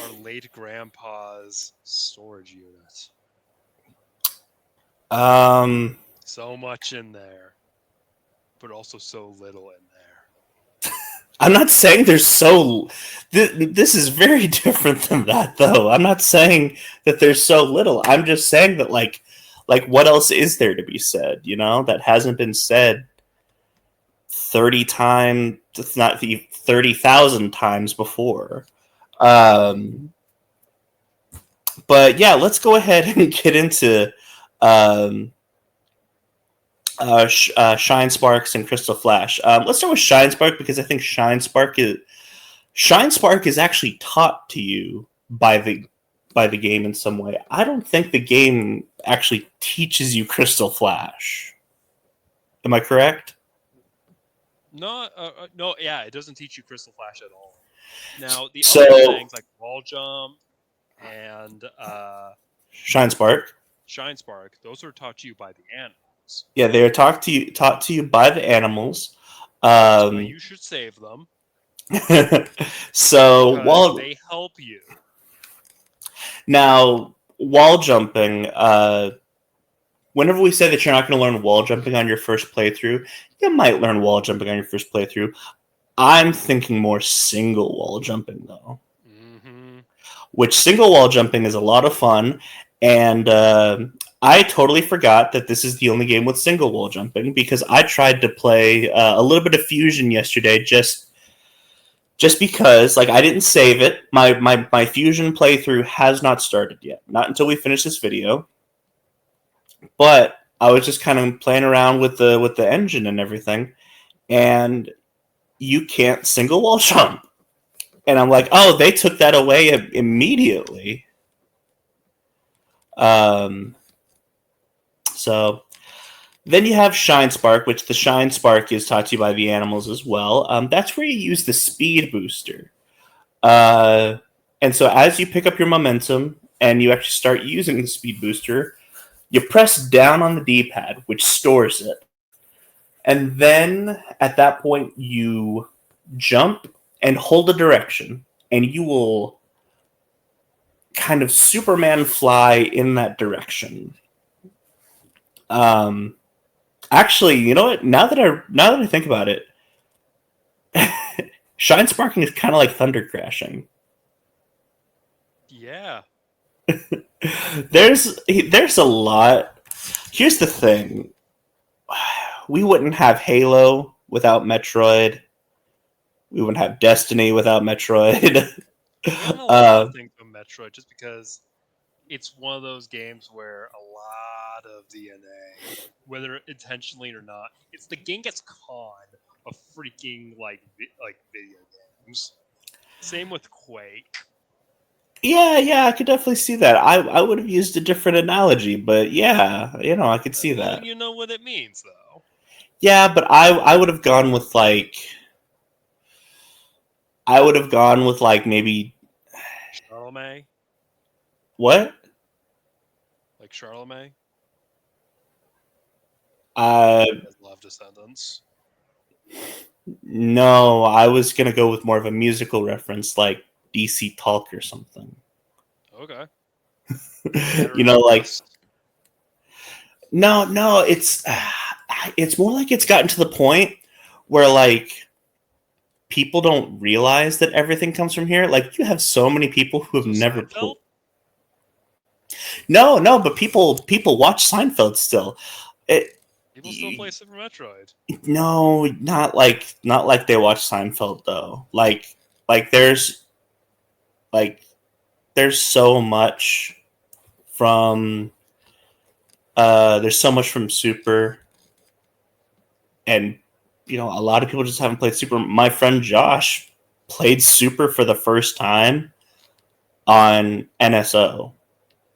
our late grandpa's storage unit. So much in there, but also so little in there. I'm not saying there's so. This is very different than that, though. I'm not saying that there's so little. I'm just saying that, like what else is there to be said? You know, that hasn't been said 30 times, if not 30,000 times before. But yeah, let's go ahead and get into Shine Sparks and Crystal Flash. Let's start with Shine Spark because I think Shine Spark is actually taught to you by the game in some way. I don't think the game actually teaches you Crystal Flash. Am I correct? No, yeah, it doesn't teach you Crystal Flash at all. Now the So- other things like wall jump and Shine Spark. Shine Spark, those are taught to you by the animals. Yeah, they are taught to you by the animals. So you should save them So because they help you. now wall jumping. Whenever we say that you're not going to learn wall jumping on your first playthrough, you might learn wall jumping on your first playthrough. I'm thinking more single wall jumping though. Mm-hmm. Which single wall jumping is a lot of fun, and I totally forgot that this is the only game with single wall jumping because I tried to play a little bit of Fusion yesterday just because like I didn't save it. My Fusion playthrough has not started yet, not until we finish this video. But I was just kind of playing around with the engine and everything, and you can't single wall jump. And I'm like, oh, they took that away immediately. So then you have Shine Spark, which the Shine Spark is taught to you by the animals as well. That's where you use the speed booster. And so as you pick up your momentum and you actually start using the speed booster, you press down on the D-pad, which stores it. And then at that point, you jump and hold a direction, and you will kind of Superman fly in that direction. Actually, you know what? Now that I think about it, shine sparking is kind of like thunder crashing. Yeah. There's a lot. Here's the thing: we wouldn't have Halo without Metroid. We wouldn't have Destiny without Metroid. We've done a lot uh, of things with Metroid just because it's one of those games where a lot of DNA, whether intentionally or not, it's the Genghis Khan of freaking like video games. Same with Quake. yeah, I could definitely see that. I would have used a different analogy, but yeah, I could see Well, that. you know what it means, though. Yeah, but I would have gone with maybe Charlemagne, what? like Charlemagne, Uh, has love descendants. no, I was gonna go with more of a musical reference, like DC Talk or something. Okay. you know, like Rust. no, it's more like it's gotten to the point where like people don't realize that everything comes from here. Like you have so many people who have So never Seinfeld. No, but people watch Seinfeld still. It, People still play Super Metroid. no, not like they watch Seinfeld though. Like like there's so much from there's so much from Super, and a lot of people just haven't played Super. My friend Josh played Super for the first time on NSO,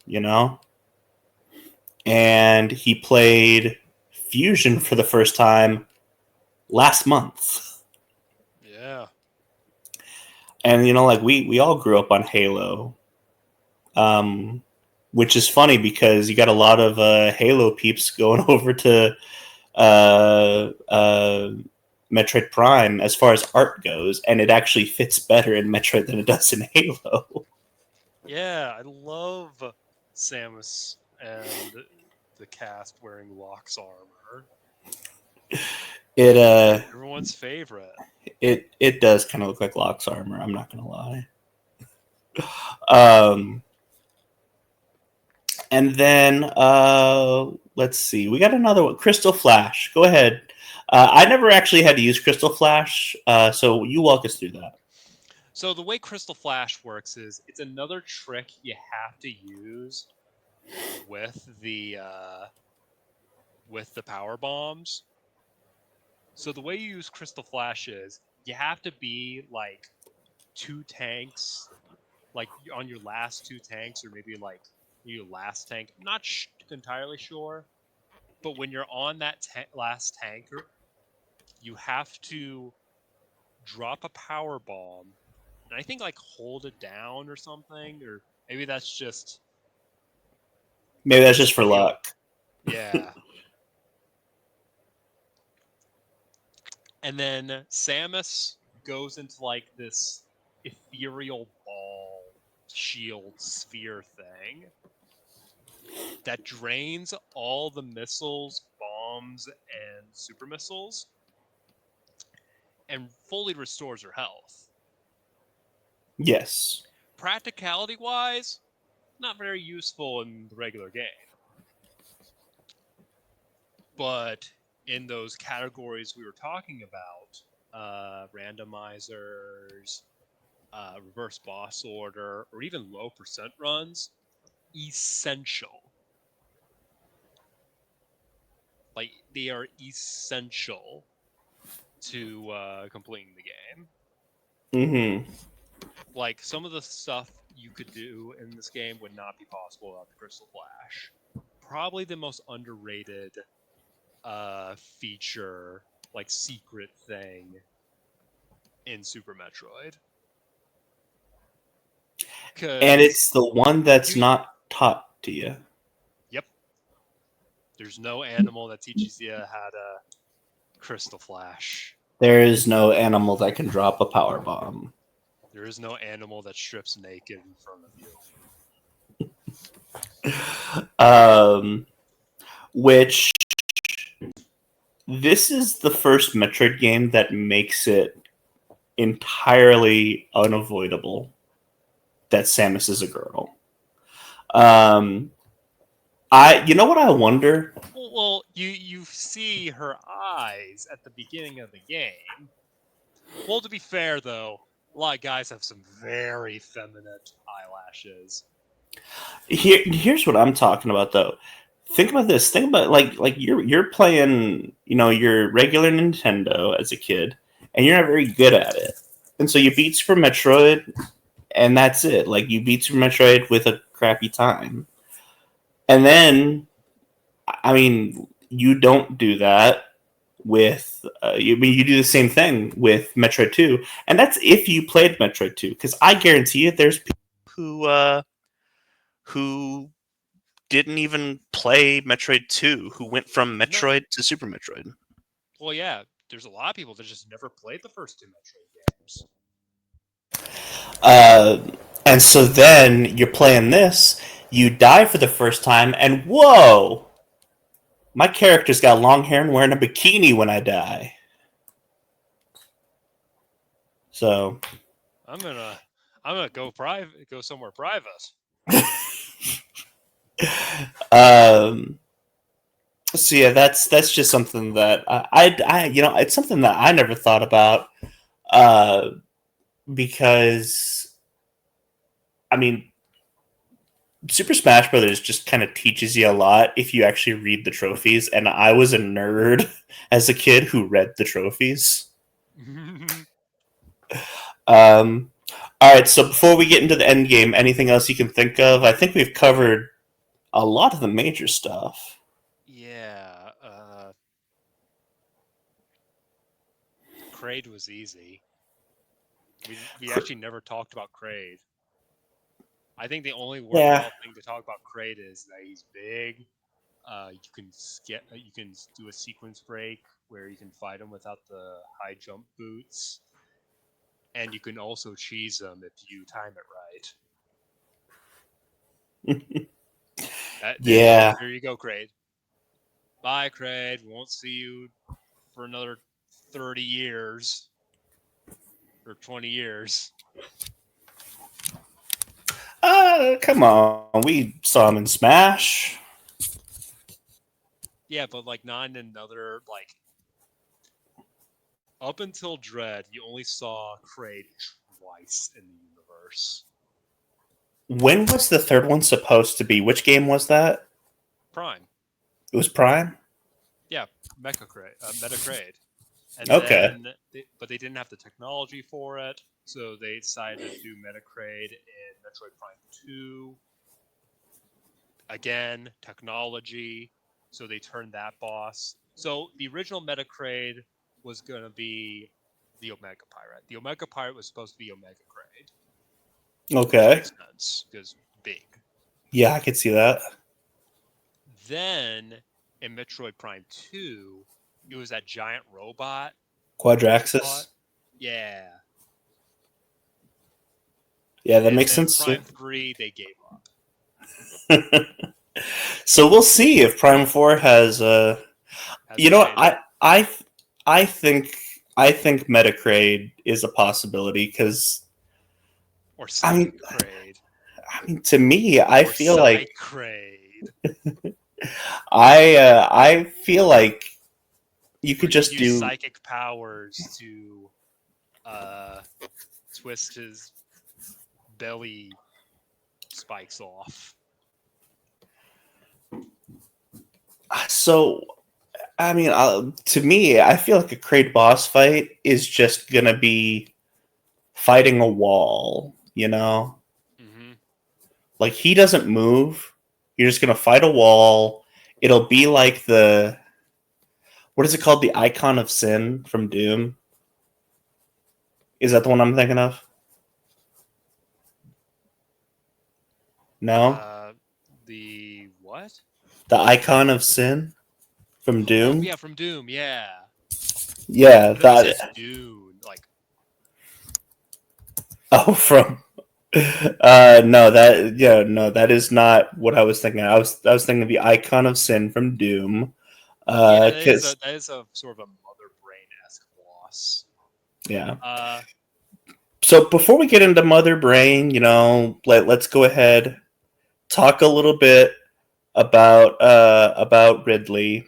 you know, and he played Fusion for the first time last month. Yeah. And like we all grew up on Halo, um, which is funny because you got a lot of Halo peeps going over to uh, uh, Metroid Prime as far as art goes, and it actually fits better in Metroid than it does in Halo. Yeah, I love Samus and the cast wearing Locke's armor. It Everyone's favorite. it does kind of look like Locke's armor. I'm not gonna lie. Um, and then let's see, we got another one, Crystal Flash. Go ahead. I never actually had to use Crystal Flash, so you walk us through that. So the way Crystal Flash works is it's another trick you have to use with the power bombs. So the way you use Crystal Flash is you have to be like two tanks, like on your last two tanks, or maybe like your last tank. I'm not entirely sure, but when you're on that last tanker, you have to drop a power bomb, and I think like hold it down or something, or maybe that's just Maybe that's just for skill. luck. Yeah. And then Samus goes into like this ethereal ball shield sphere thing that drains all the missiles, bombs, and super missiles and fully restores her health. Yes. Practicality wise, not very useful in the regular game. But in those categories we were talking about, randomizers, reverse boss order, or even low percent runs, essential. Like they are essential to completing the game. Mm-hmm. Like some of the stuff you could do in this game would not be possible without the Crystal Flash. Probably the most underrated feature, like secret thing in Super Metroid. And Because it's the one that's you, not taught to you. yep, there's no animal that teaches you how to Crystal Flash. There is no animal that can drop a power bomb. There is no animal that strips naked in front of you. um, which this is the first Metroid game that makes it entirely unavoidable that Samus is a girl. Um, you know what I wonder? Well, you see her eyes at the beginning of the game. Well, to be fair though, a lot of guys have some very feminine eyelashes. Here's what I'm talking about though. Think about this. Think about like you're playing, your regular Nintendo as a kid, and you're not very good at it, and so you beat Super Metroid, and that's it. Like you beat Super Metroid with a crappy time, and then, I mean, you don't do that with. You do the same thing with Metroid 2, and that's if you played Metroid 2, because I guarantee you, there's people who didn't even play Metroid 2, who went from No. Metroid to Super Metroid. Well, yeah, there's a lot of people that just never played the first two Metroid games. And so then you're playing this, you die for the first time, and whoa, my character's got long hair and wearing a bikini when I die. So I'm gonna go go somewhere private. um so yeah, that's just something that it's something that I never thought about, uh because, I mean, Super Smash Brothers just kind of teaches you a lot if you actually read the trophies, and I was a nerd as a kid who read the trophies. Um, all right, so before we get into the end game, anything else you can think of? I think we've covered a lot of the major stuff. Yeah, Crade was easy. We actually never talked about Crade. I think the only worthwhile thing to talk about Crade is that he's big. You can do a sequence break where you can fight him without the high jump boots, and you can also cheese him if you time it right. Yeah. There you go, Crade. Bye, Crade. Won't see you for another 30 years or 20 years. Come on. We saw him in Smash. Yeah, but like not in another like. Up until Dread, you only saw Crade twice in the universe. When was the third one supposed to be? Which game was that? Prime. It was Prime? Yeah, Metacrade. And Okay. then, but they didn't have the technology for it, so they decided to do Metacrade in Metroid Prime 2. Again, technology, so they turned that boss. So the original Metacrade was going to be the Omega Pirate. The Omega Pirate was supposed to be Omega Crade. Okay. Makes sense, because big. Yeah, I could see that. Then, in Metroid Prime 2, it was that giant robot. Quadraxis? Yeah. Yeah, that makes sense. Prime 3, they gave up. So we'll see if Prime 4 has I think Metacrade is a possibility, because or Psychic Crade. I mean, to me, I feel like Crade. I feel like you could just do psychic powers to twist his belly spikes off. So, I mean, to me, I feel like a Crade boss fight is just gonna be fighting a wall, Mm-hmm. Like, he doesn't move. You're just gonna fight a wall. It'll be like what is it called? The Icon of Sin from Doom. Is that the one I'm thinking of? No? The what? The Icon of Sin from Doom? Oh, yeah, from Doom, yeah. Yeah, that is Dune, like. Oh, from No, that is not what I was thinking. I was thinking of the icon of sin from Doom. Yeah, Because that is a sort of a Mother Brain-esque boss. yeah. Uh, So before we get into Mother Brain, let's go ahead, talk a little bit about Ridley,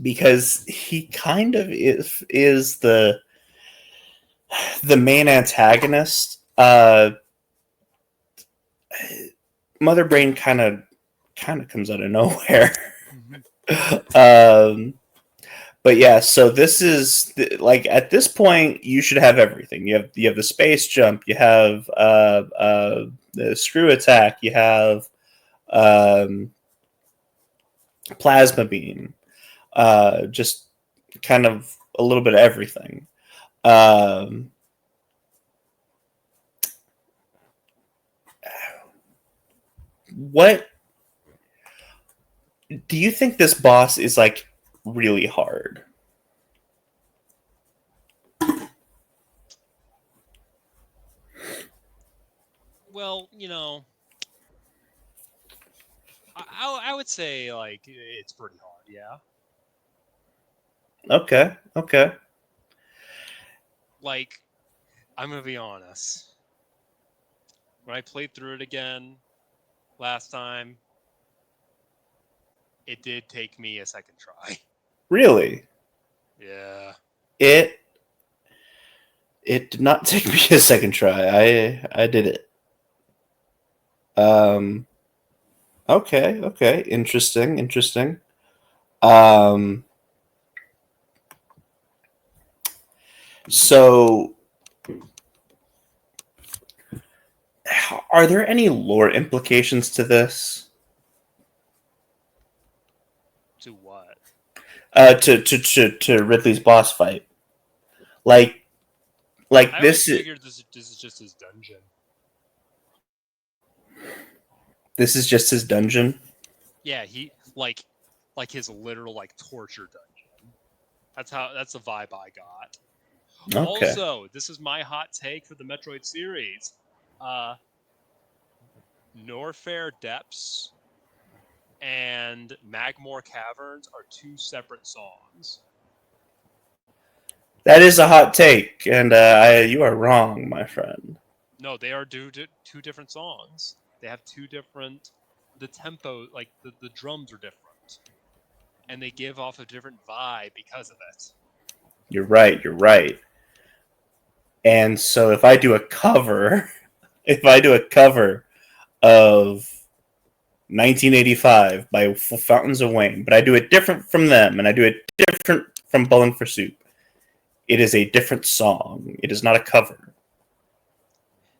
because he kind of is the main antagonist. Mother Brain kind of comes out of nowhere. um, but yeah, so this is like, at this point you should have everything. You have the space jump, you have the screw attack, you have um, plasma beam, just kind of a little bit of everything. Um, what do you think this boss is like really hard? well, I would say like it's pretty hard. Yeah, Okay, okay. like I'm gonna be honest. When I played through it again last time, it did take me a second try. Really? Yeah. It it did not take me a second try. I did it. Um okay, okay. Interesting, interesting. Um so are there any lore implications to this? To what? To Ridley's boss fight. Like like I always this figured this is just his dungeon. this is just his dungeon. Yeah, he like his literal like torture dungeon. That's the vibe I got. Okay. Also, this is my hot take for the Metroid series. Uh Norfair Depths and Magmore Caverns are two separate songs. That is a hot take, and you are wrong, my friend. No, they are two different songs. They have two different. The tempo, like the drums are different, and they give off a different vibe because of it. You're right. You're right. And so if I do a cover, if I do a cover of 1985 by Fountains of Wayne, but I do it different from them, and I do it different from Bowling for Soup, it is a different song. It is not a cover.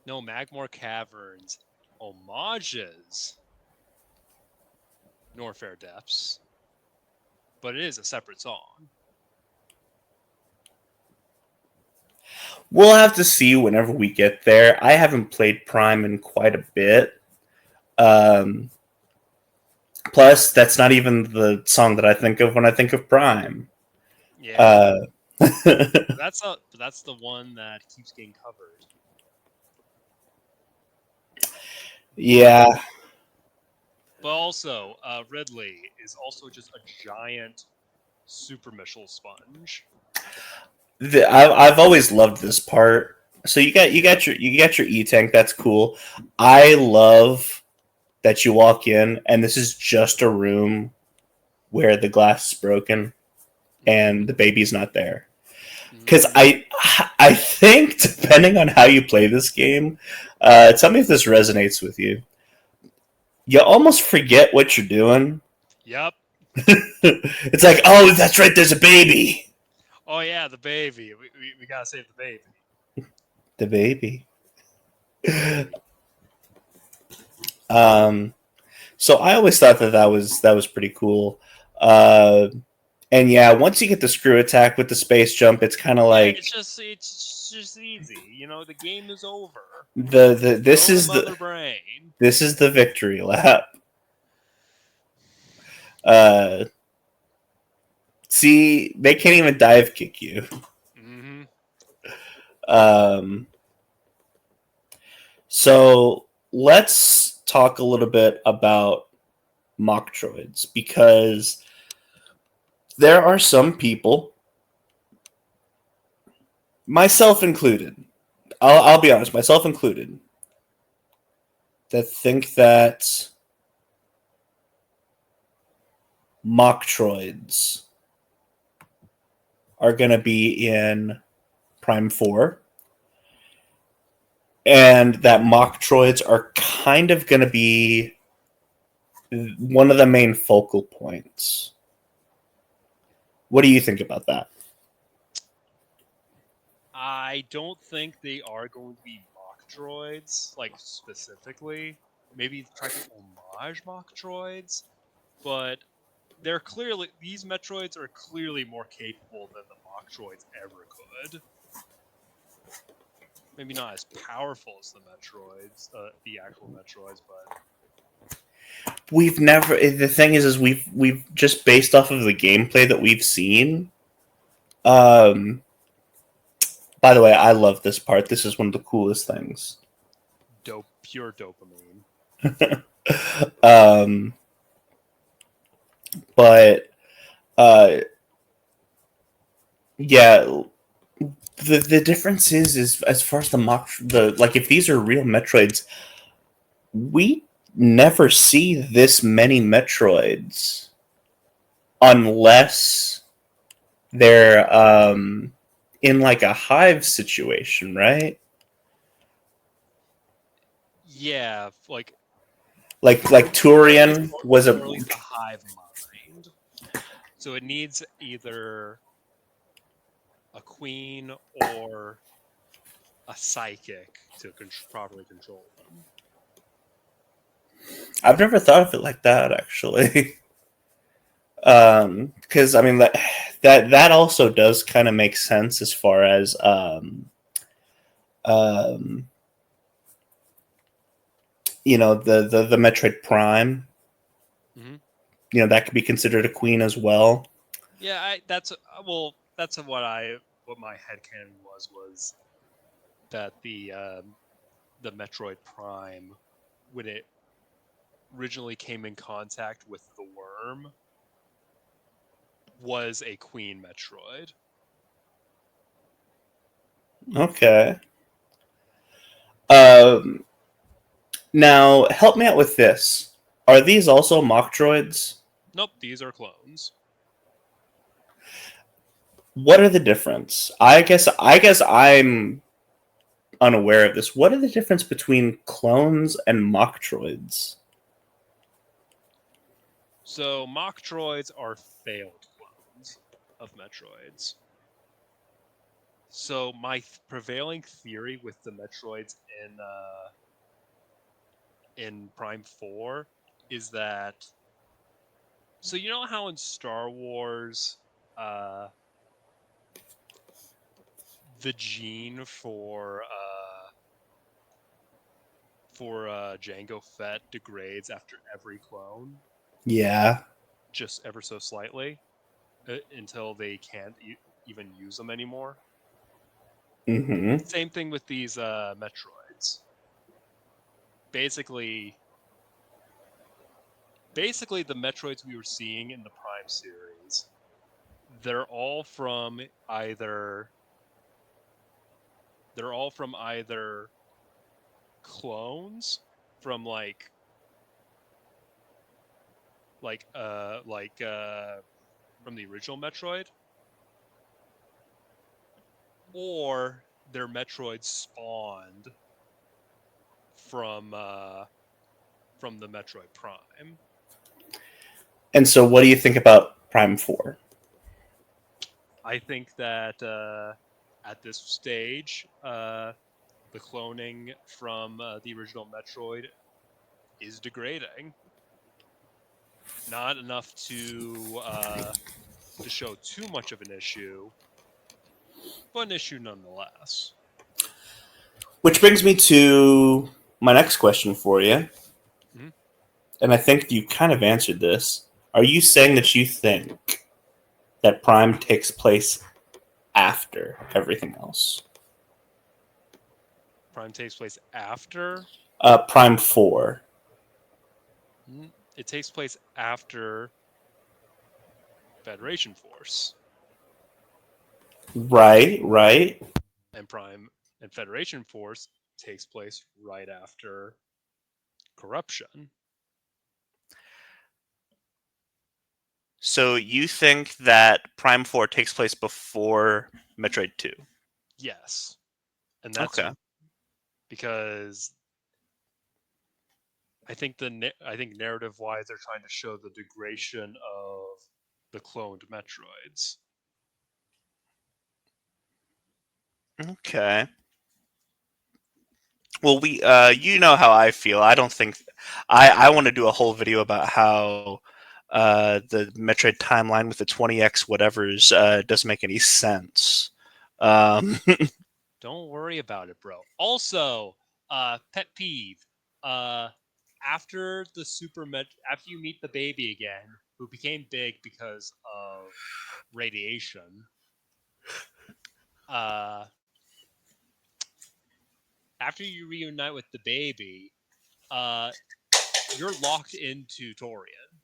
No, Magmore Caverns homages Norfair Depths, but it is a separate song. We'll have to see whenever we get there. I haven't played Prime in quite a bit. Um, Plus, that's not even the song that I think of when I think of Prime. Yeah, Uh, that's the one that keeps getting covered. yeah, But also, Ridley is also just a giant super missile sponge. I've always loved this part. So you got your E tank. That's cool. I love that you walk in and this is just a room where the glass is broken and the baby's not there. Because I think, depending on how you play this game, tell me if this resonates with you. You almost forget what you're doing. Yep. It's like, oh, that's right. There's a baby. Oh yeah, the baby. We gotta save the baby. The baby. The baby. Um, so I always thought that was pretty cool. Uh, and yeah, once you get the screw attack with the space jump, it's kind of Yeah, like it's just easy. The game is over. the this Go to is Mother the Brain. this is the victory lap. Uh, See, they can't even dive kick you. Mm-hmm. Um, So let's talk a little bit about Mocktroids, because there are some people, myself included, I'll be honest, myself included, that think that Mocktroids are going to be in Prime 4, and that Mocktroids are kind of going to be one of the main focal points. What do you think about that? I don't think they are going to be mock droids, like specifically. Maybe try to homage mock droids, but these Metroids are clearly more capable than the mock droids ever could. Maybe not as powerful as the Metroids, the actual Metroids, but We've never. The thing is we've just based off of the gameplay that we've seen. Um, by the way, I love this part. This is one of the coolest things. pure dopamine. um, but yeah, the difference is as far as like if these are real Metroids, we never see this many Metroids unless they're in like a hive situation, right? Yeah, Like Turian was or a at least a hive mind. So it needs either a queen or a psychic to properly control them. I've never thought of it like that actually. Because I mean that also does kind of make sense as far as um, the Metroid Prime. Mm-hmm. That could be considered a queen as well. Yeah, that's what my headcanon was that the Metroid Prime, when it originally came in contact with the worm, was a queen Metroid. Okay. Um, Now help me out with this. Are these also mock droids? Nope, these are clones. What are the difference? I guess I'm unaware of this. What are the difference between clones and mock droids? So mock droids are failed clones of Metroids. So my prevailing theory with the Metroids in Prime 4 is that, so you know how in Star Wars the gene for Jango Fett degrades after every clone, Yeah. just ever so slightly, until they can't even use them anymore. Mm-hmm. Same thing with these Metroids. Basically, the Metroids we were seeing in the Prime series, they're all from either clones from like uh like uh from the original Metroid, or their Metroids spawned from the Metroid Prime. And so, what do you think about Prime 4? I think that at this stage, the cloning from the original Metroid is degrading. Not enough to show too much of an issue, but an issue nonetheless. Which brings me to my next question for you. Mm-hmm. And I think you kind of answered this. Are you saying that you think that Prime takes place after everything else? Prime takes place after. Prime 4. It takes place after Federation Force. Right, right. And Prime and Federation Force takes place right after Corruption. So you think that Prime 4 takes place before Metroid 2? Yes. And that's Okay. because I think narrative wise they're trying to show the degradation of the cloned Metroids. Okay. Well, we you know how I feel. I don't think I want to do a whole video about how the Metroid timeline with the 20x whatever's doesn't make any sense. Um, Don't worry about it, bro. Also, pet peeve. Uh, after you meet the baby again, who became big because of radiation. Uh, After you reunite with the baby, uh, you're locked into Torian.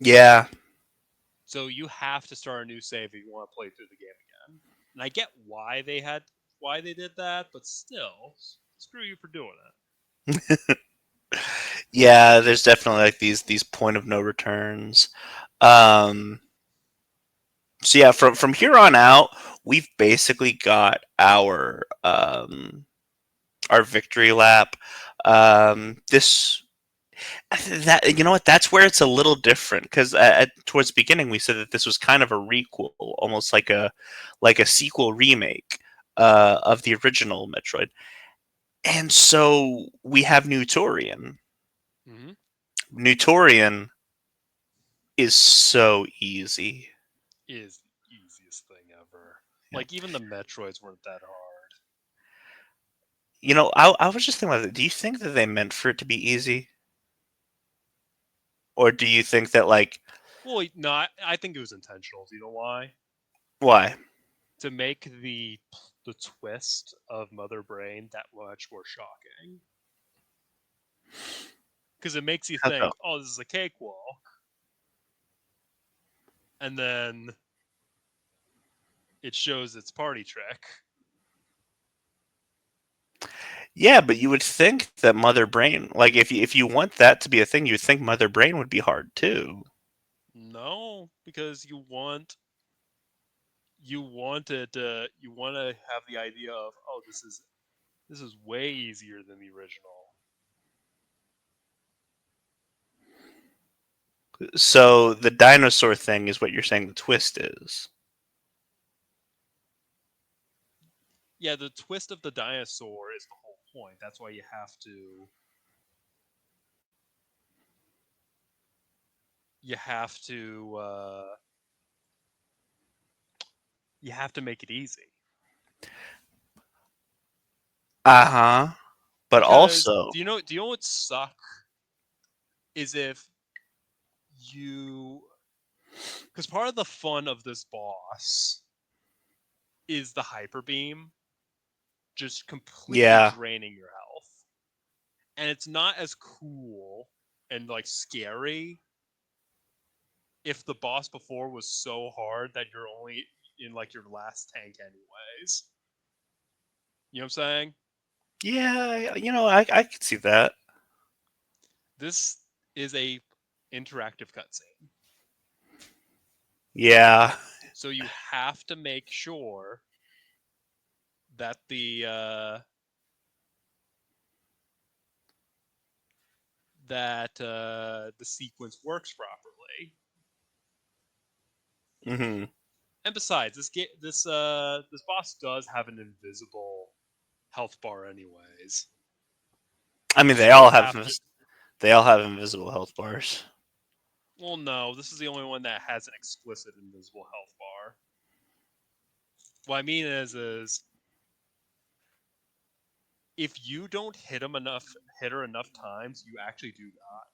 yeah, So you have to start a new save if you want to play through the game again. And I get why they did that, but still, screw you for doing it. yeah. There's definitely like these point of no returns. Um, so yeah, from here on out, we've basically got our victory lap. This that you know what, that's where it's a little different because towards the beginning we said that this was kind of a requel, almost like a sequel remake of the original Metroid, and so we have Mm-hmm. Newtorian is so easy. Is the easiest thing ever. Yeah. Like even the Metroids weren't that hard. You know, I was just thinking about it. Do you think that they meant for it to be easy, or do you think that like Well, no, I think it was intentional. Do you know why? why? To make the twist of Mother Brain that much more shocking. Because it makes you How so? think, oh, this is a cakewalk, and then it shows its party trick. Yeah, but you would think that Mother Brain, like if you want that to be a thing, you would think Mother Brain would be hard too. No, because you want to have the idea of, oh, this is way easier than the original. So the dinosaur thing is what you're saying the twist is. Yeah, the twist of the dinosaur is the whole point. That's why you have to you have to make it easy. Uh huh. But Because also, do you know what suck is if you because part of the fun of this boss is the hyper beam just completely yeah, draining your health. And it's not as cool and like scary if the boss before was so hard that you're only in like your last tank anyways. You know what I'm saying? yeah, you know, I could see that. This is a interactive cutscene. Yeah, So you have to make sure that the sequence works properly. hmm. And besides, this boss does have an invisible health bar anyways. I mean, So you have to they all have invisible health bars. well no, this is the only one that has an explicit invisible health bar. What I mean is if you don't hit her enough times, you actually do die.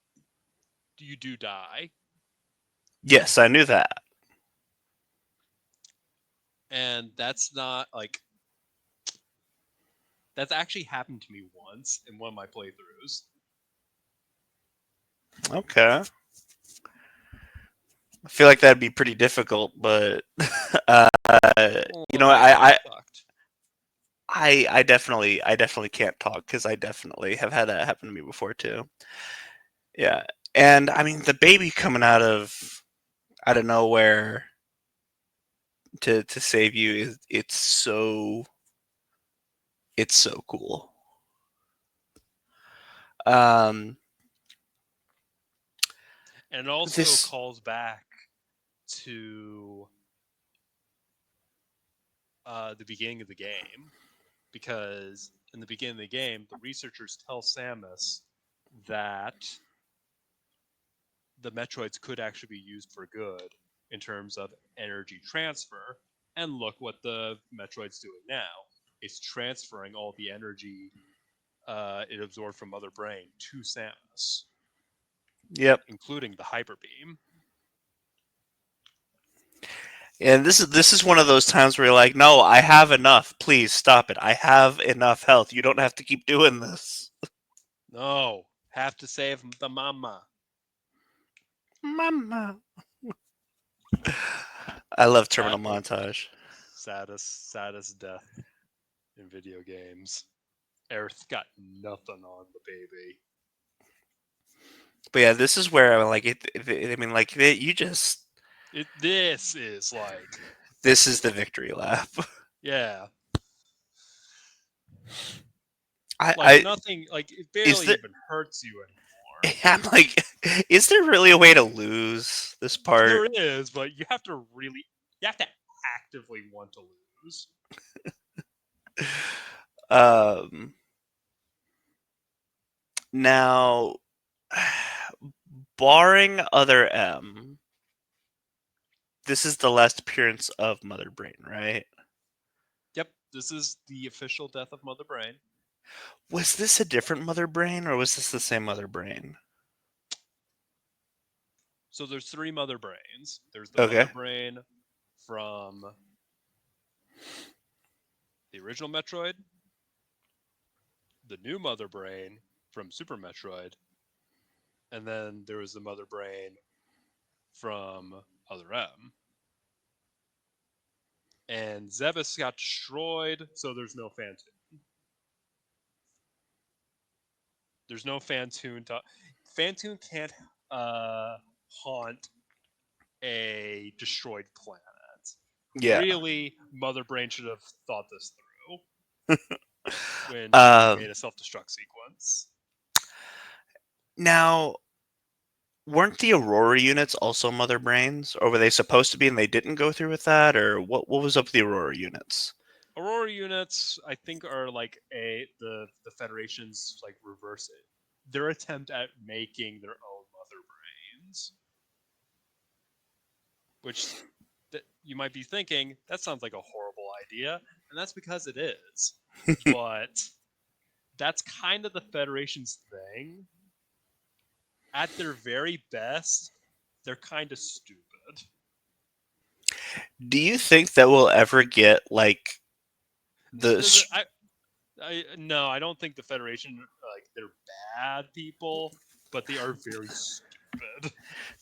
You do die. Yes, I knew that. And that's not like That's actually happened to me once in one of my playthroughs. Okay. I feel like that'd be pretty difficult, but uh, Well, you know, I I, I, sucked. I definitely can't talk because I definitely have had that happen to me before too. Yeah, and I mean the baby coming out of nowhere to save you is it's so cool. Um, And it also this calls back to the beginning of the game, because in the beginning of the game, the researchers tell Samus that the Metroids could actually be used for good in terms of energy transfer. And look what the Metroid's doing now. It's transferring all the energy it absorbed from Mother Brain to Samus, yep. including the Hyper Beam. And this is one of those times where you're like, no, I have enough. Please stop it. I have enough health. You don't have to keep doing this. No, have to save the mama. Mama. I love terminal Sad, montage. saddest death in video games. Aerith got nothing on the baby. But yeah, this is where I'm like, I mean, like, you just This is like, this is the victory lap. yeah, like I nothing. Like it is barely there. even hurts you anymore. I'm like, is there really a way to lose this part? There is, but you have to actively want to lose. Um, now, barring other M, this is the last appearance of Mother Brain, right? Yep, this is the official death of Mother Brain. Was this a different Mother Brain, or was this the same Mother Brain? So there's three Mother Brains. There's the Mother Okay. Brain from the original Metroid, the new Mother Brain from Super Metroid, and then there was the Mother Brain from Other M. And Zebus got destroyed, so there's no Phantoon. There's no Phantoon. Phantoon can't haunt a destroyed planet. Yeah. Really, Mother Brain should have thought this through when she Um. made a self-destruct sequence. Now, weren't the Aurora units also Mother Brains, or were they supposed to be and they didn't go through with that, or what was up with the Aurora units? Aurora units, I think, are like the Federation's like reverse it. Their attempt at making their own Mother Brains, which you might be thinking that sounds like a horrible idea, and that's because it is. But that's kind of the Federation's thing. At their very best, they're kind of stupid. Do you think that we'll ever get like the No, I don't think the Federation like they're bad people, but they are very stupid.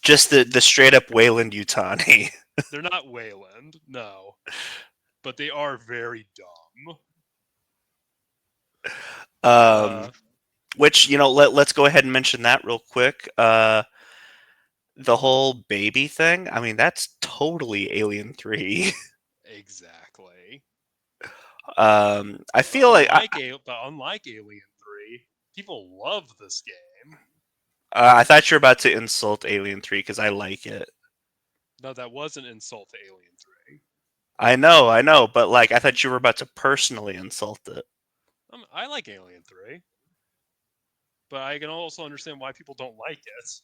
just the straight up Wayland Utani? They're not Wayland, no, but they are very dumb. um, which let's go ahead and mention that real quick. The whole baby thing. I mean, that's totally Alien 3. Exactly. I feel like Unlike Alien 3, people love this game. I thought you were about to insult Alien 3 because I like it. No, that was an insult to Alien 3. I know, but like I thought you were about to personally insult it. I like Alien 3, but I can also understand why people don't like it.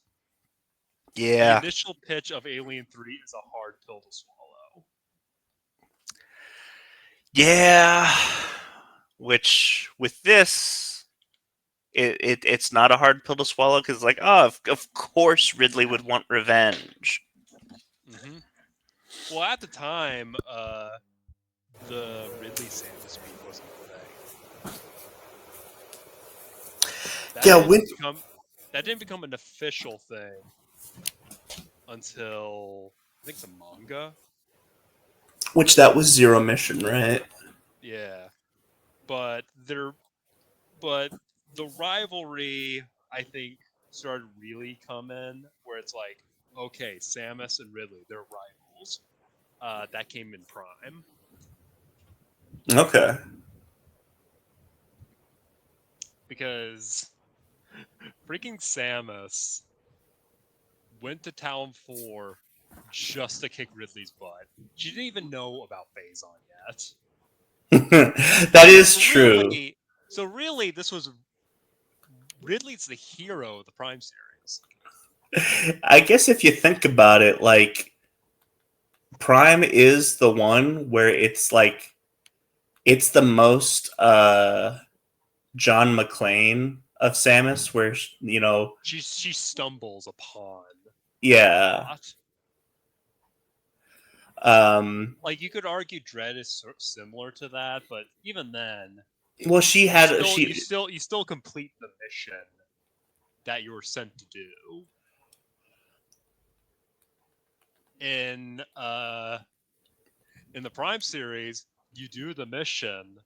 The Yeah, initial pitch of Alien 3 is a hard pill to swallow. yeah. Which with this, it's not a hard pill to swallow because like, oh, of course Ridley would want revenge. Mm-hmm. Well, at the time, the Ridley Samus beef wasn't a thing. That Yeah, didn't become an official thing until I think the manga. which that was Zero Mission, right? Yeah, but but the rivalry I think started really coming where it's like, okay, Samus and Ridley, they're rivals. That came in Prime Okay. because freaking Samus went to Town 4 just to kick Ridley's butt. She didn't even know about Phazon yet. That is true. So really, this was Ridley's the hero of the Prime series. I guess if you think about it, like Prime is the one where it's like it's the most John McClane of Samus, where She stumbles upon yeah. plot. Like you could argue Dread is similar to that, but even then, Well, she had you she still complete the mission that you were sent to do. In the Prime series, you do the mission,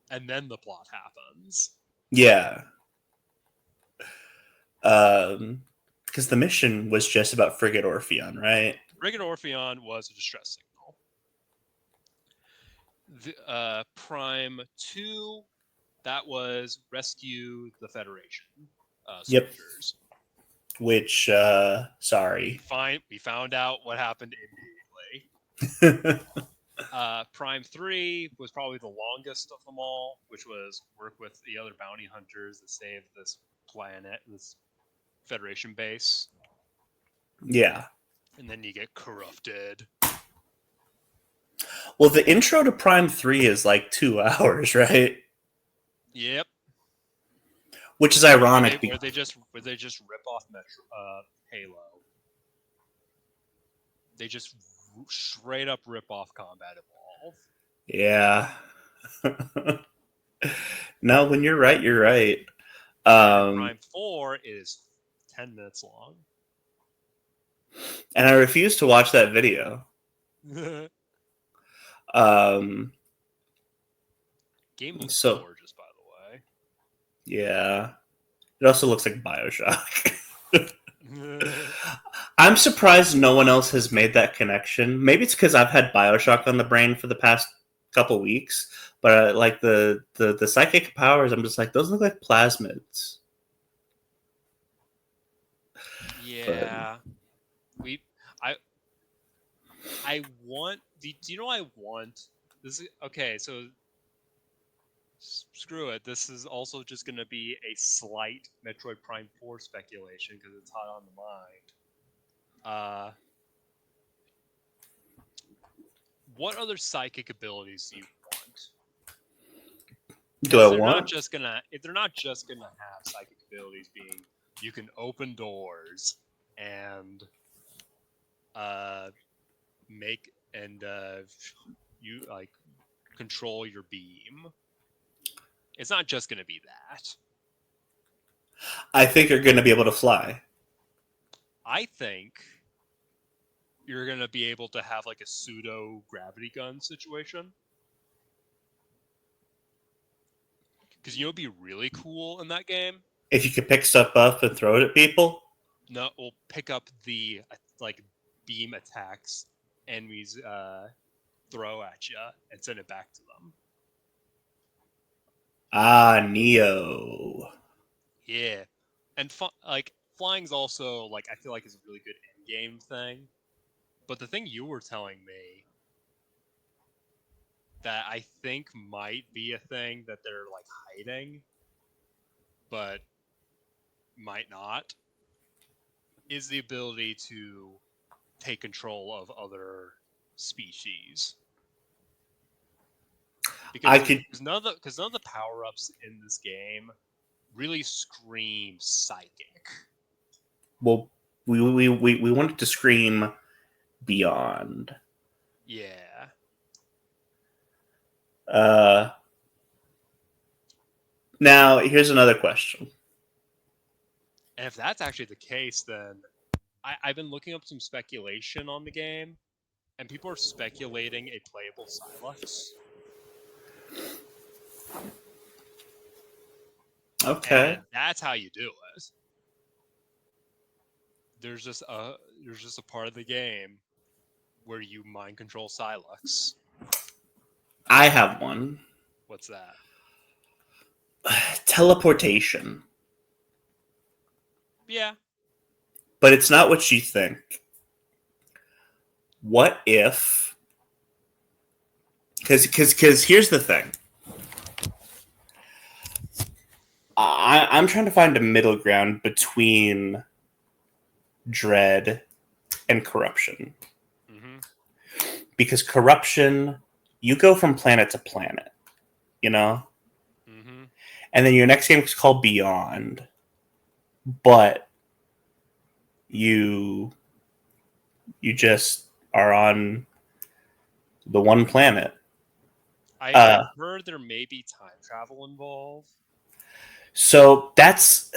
and then the plot happens. yeah. Because the mission was just about Frigate Orpheon, right? Frigate Orpheon was a distress signal. The Prime 2, that was rescue the Federation Yep. soldiers. Which, sorry. We found out what happened immediately. Prime 3 was probably the longest of them all, which was work with the other bounty hunters that saved this planet, this Federation base. Yeah. And then you get corrupted. Well, the intro to Prime 3 is like 2 hours, right? Yep. Which is ironic. Where they just rip off Halo. They just straight up rip off Combat Evolve. Yeah. No, when you're right, you're right. Prime 4 is 10 minutes long. And I refuse to watch that video. Game looks So gorgeous, by the way. Yeah. It also looks like BioShock. I'm surprised no one else has made that connection. Maybe it's because I've had BioShock on the brain for the past couple weeks, but like the psychic powers, I'm just like, those look like plasmids. Yeah. I want. Do you know what I want? This is okay. So screw it. This is also just going to be a slight Metroid Prime 4 speculation because it's hot on the mind. What other psychic abilities do you want? Do I They're want? They're not just gonna have psychic abilities being you can open doors and make and you like control your beam. It's not just gonna be that. I think you're going to be able to fly. I think you're gonna be able to have like a pseudo gravity gun situation. Because you know, it'd be really cool in that game. If you could pick stuff up and throw it at people. No, we'll pick up the like beam attacks enemies throw at you and send it back to them. Ah, Neo. Yeah, and like flying's also like I feel like is a really good end game thing. But the thing you were telling me that I think might be a thing that they're like hiding, but might not, is the ability to take control of other species. Because none of the power ups in this game really scream psychic. Well, we wanted to scream beyond. Yeah. Now, here's another question. And if that's actually the case, then I've been looking up some speculation on the game, and people are speculating a playable Silex. Okay. And that's how you do it. There's just a part of the game where you mind control Silex. I have one. What's that? Teleportation. Yeah. But it's not what you think. What if? Because here's the thing. I'm trying to find a middle ground between dread and corruption. Mm-hmm. Because corruption, you go from planet to planet, you know? Mm-hmm. And then your next game is called Beyond. But you just are on the one planet. I've heard there may be time travel involved. So that's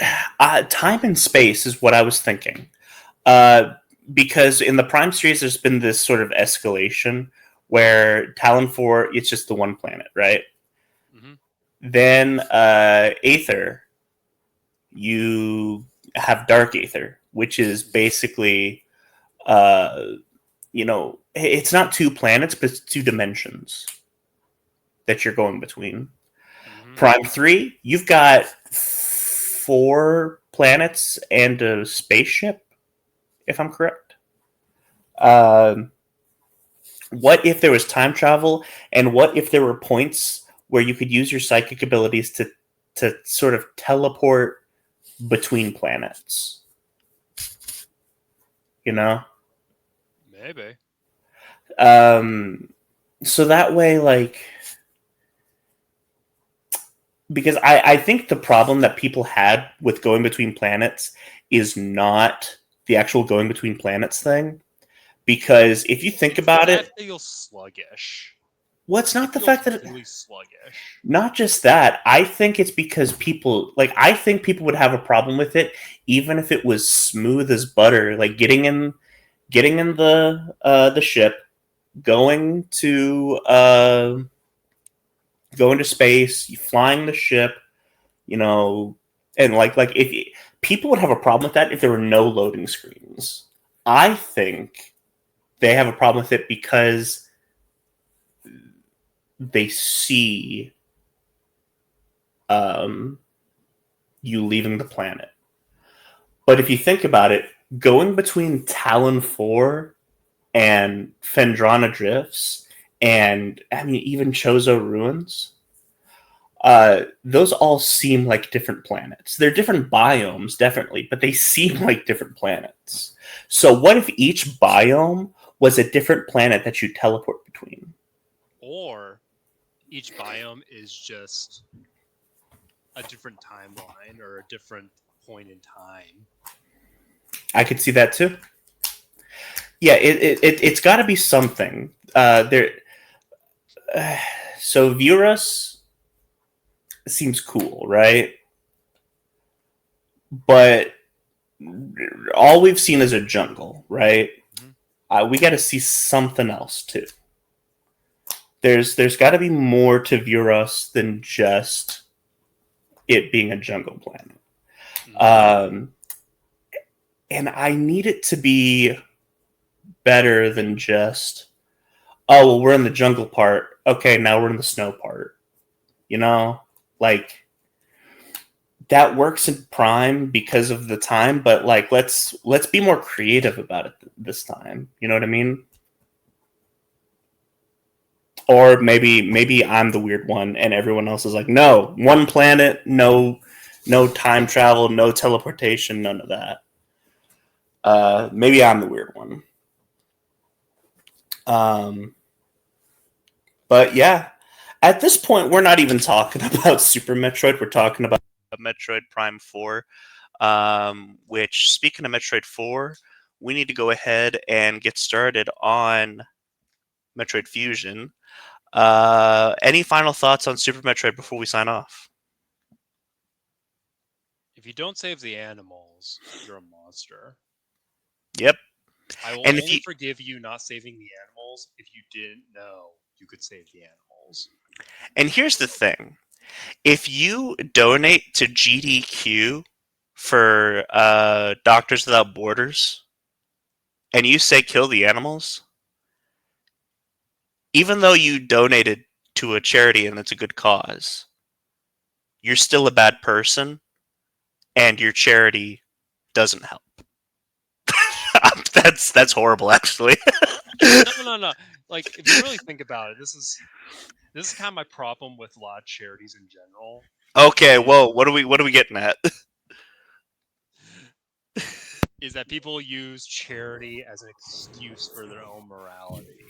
time and space is what I was thinking. Because in the Prime series, there's been this sort of escalation where Talon 4, it's just the one planet, right? Mm-hmm. Then Aether, you have Dark Aether, which is basically, it's not two planets, but it's two dimensions that you're going between. Mm-hmm. Prime 3, you've got 4 planets and a spaceship, if I'm correct. What if there was time travel, and what if there were points where you could use your psychic abilities to sort of teleport between planets? You know? Maybe. So that way, like, because I think the problem that people had with going between planets is not the actual going between planets thing. Because if you think about it, feels sluggish. well, it's not the fact that really sluggish. Not just that. I think it's because I think people would have a problem with it, even if it was smooth as butter. Like getting in the ship, going to going to space, flying the ship, and like if people would have a problem with that if there were no loading screens. I think they have a problem with it because they see you leaving the planet. But if you think about it, going between Talon 4 and Fendrana Drifts, and I mean even Chozo Ruins, those all seem like different planets. They're different biomes, definitely, but they seem like different planets. So what if each biome was a different planet that you teleport between? Or each biome is just a different timeline or a different point in time. I could see that too. Yeah, it's got to be something. So Virus seems cool, right? But all we've seen is a jungle, right? Mm-hmm. We got to see something else too. There's got to be more to Virus than just it being a jungle planet. Mm-hmm. And I need it to be better than just, oh, well, we're in the jungle part. Okay, now we're in the snow part. Like, that works in Prime because of the time, but like let's be more creative about it this time. You know what I mean? Or maybe I'm the weird one and everyone else is like, no, one planet, no time travel, no teleportation, none of that. Maybe I'm the weird one. But yeah, at this point, we're not even talking about Super Metroid. We're talking about Metroid Prime 4, which, speaking of Metroid 4, we need to go ahead and get started on Metroid Fusion. Any final thoughts on Super Metroid before we sign off? If you don't save the animals, you're a monster. Yep. I will And if only you forgive you not saving the animals if you didn't know you could save the animals. and here's the thing: if you donate to GDQ for Doctors Without Borders, and you say kill the animals, even though you donated to a charity and it's a good cause, you're still a bad person, and your charity doesn't help. That's horrible, actually. No. Like, if you really think about it, this is kind of my problem with a lot of charities in general. Okay, Is, whoa, what are we getting at? is that people use charity as an excuse for their own morality,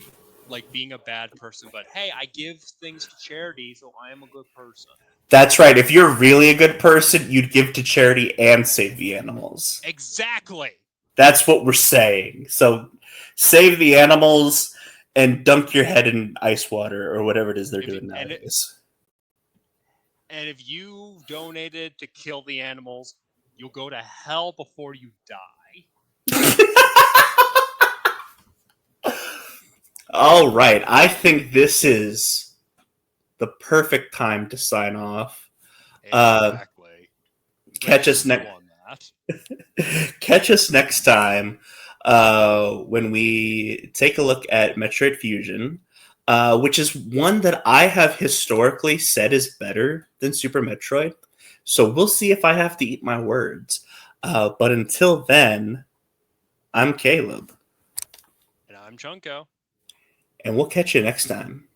like being a bad person. But hey, I give things to charity, so I am a good person. That's right. If you're really a good person, you'd give to charity and save the animals. Exactly. That's what we're saying. So save the animals and dunk your head in ice water or whatever it is they're doing nowadays. And if you donated to kill the animals, you'll go to hell before you die. All right. I think this is the perfect time to sign off. Exactly. Catch us next. Catch us next time when we take a look at Metroid Fusion, which is one that I have historically said is better than Super Metroid. So we'll see if I have to eat my words. But until then, I'm Caleb. And I'm Chunko. And we'll catch you next time.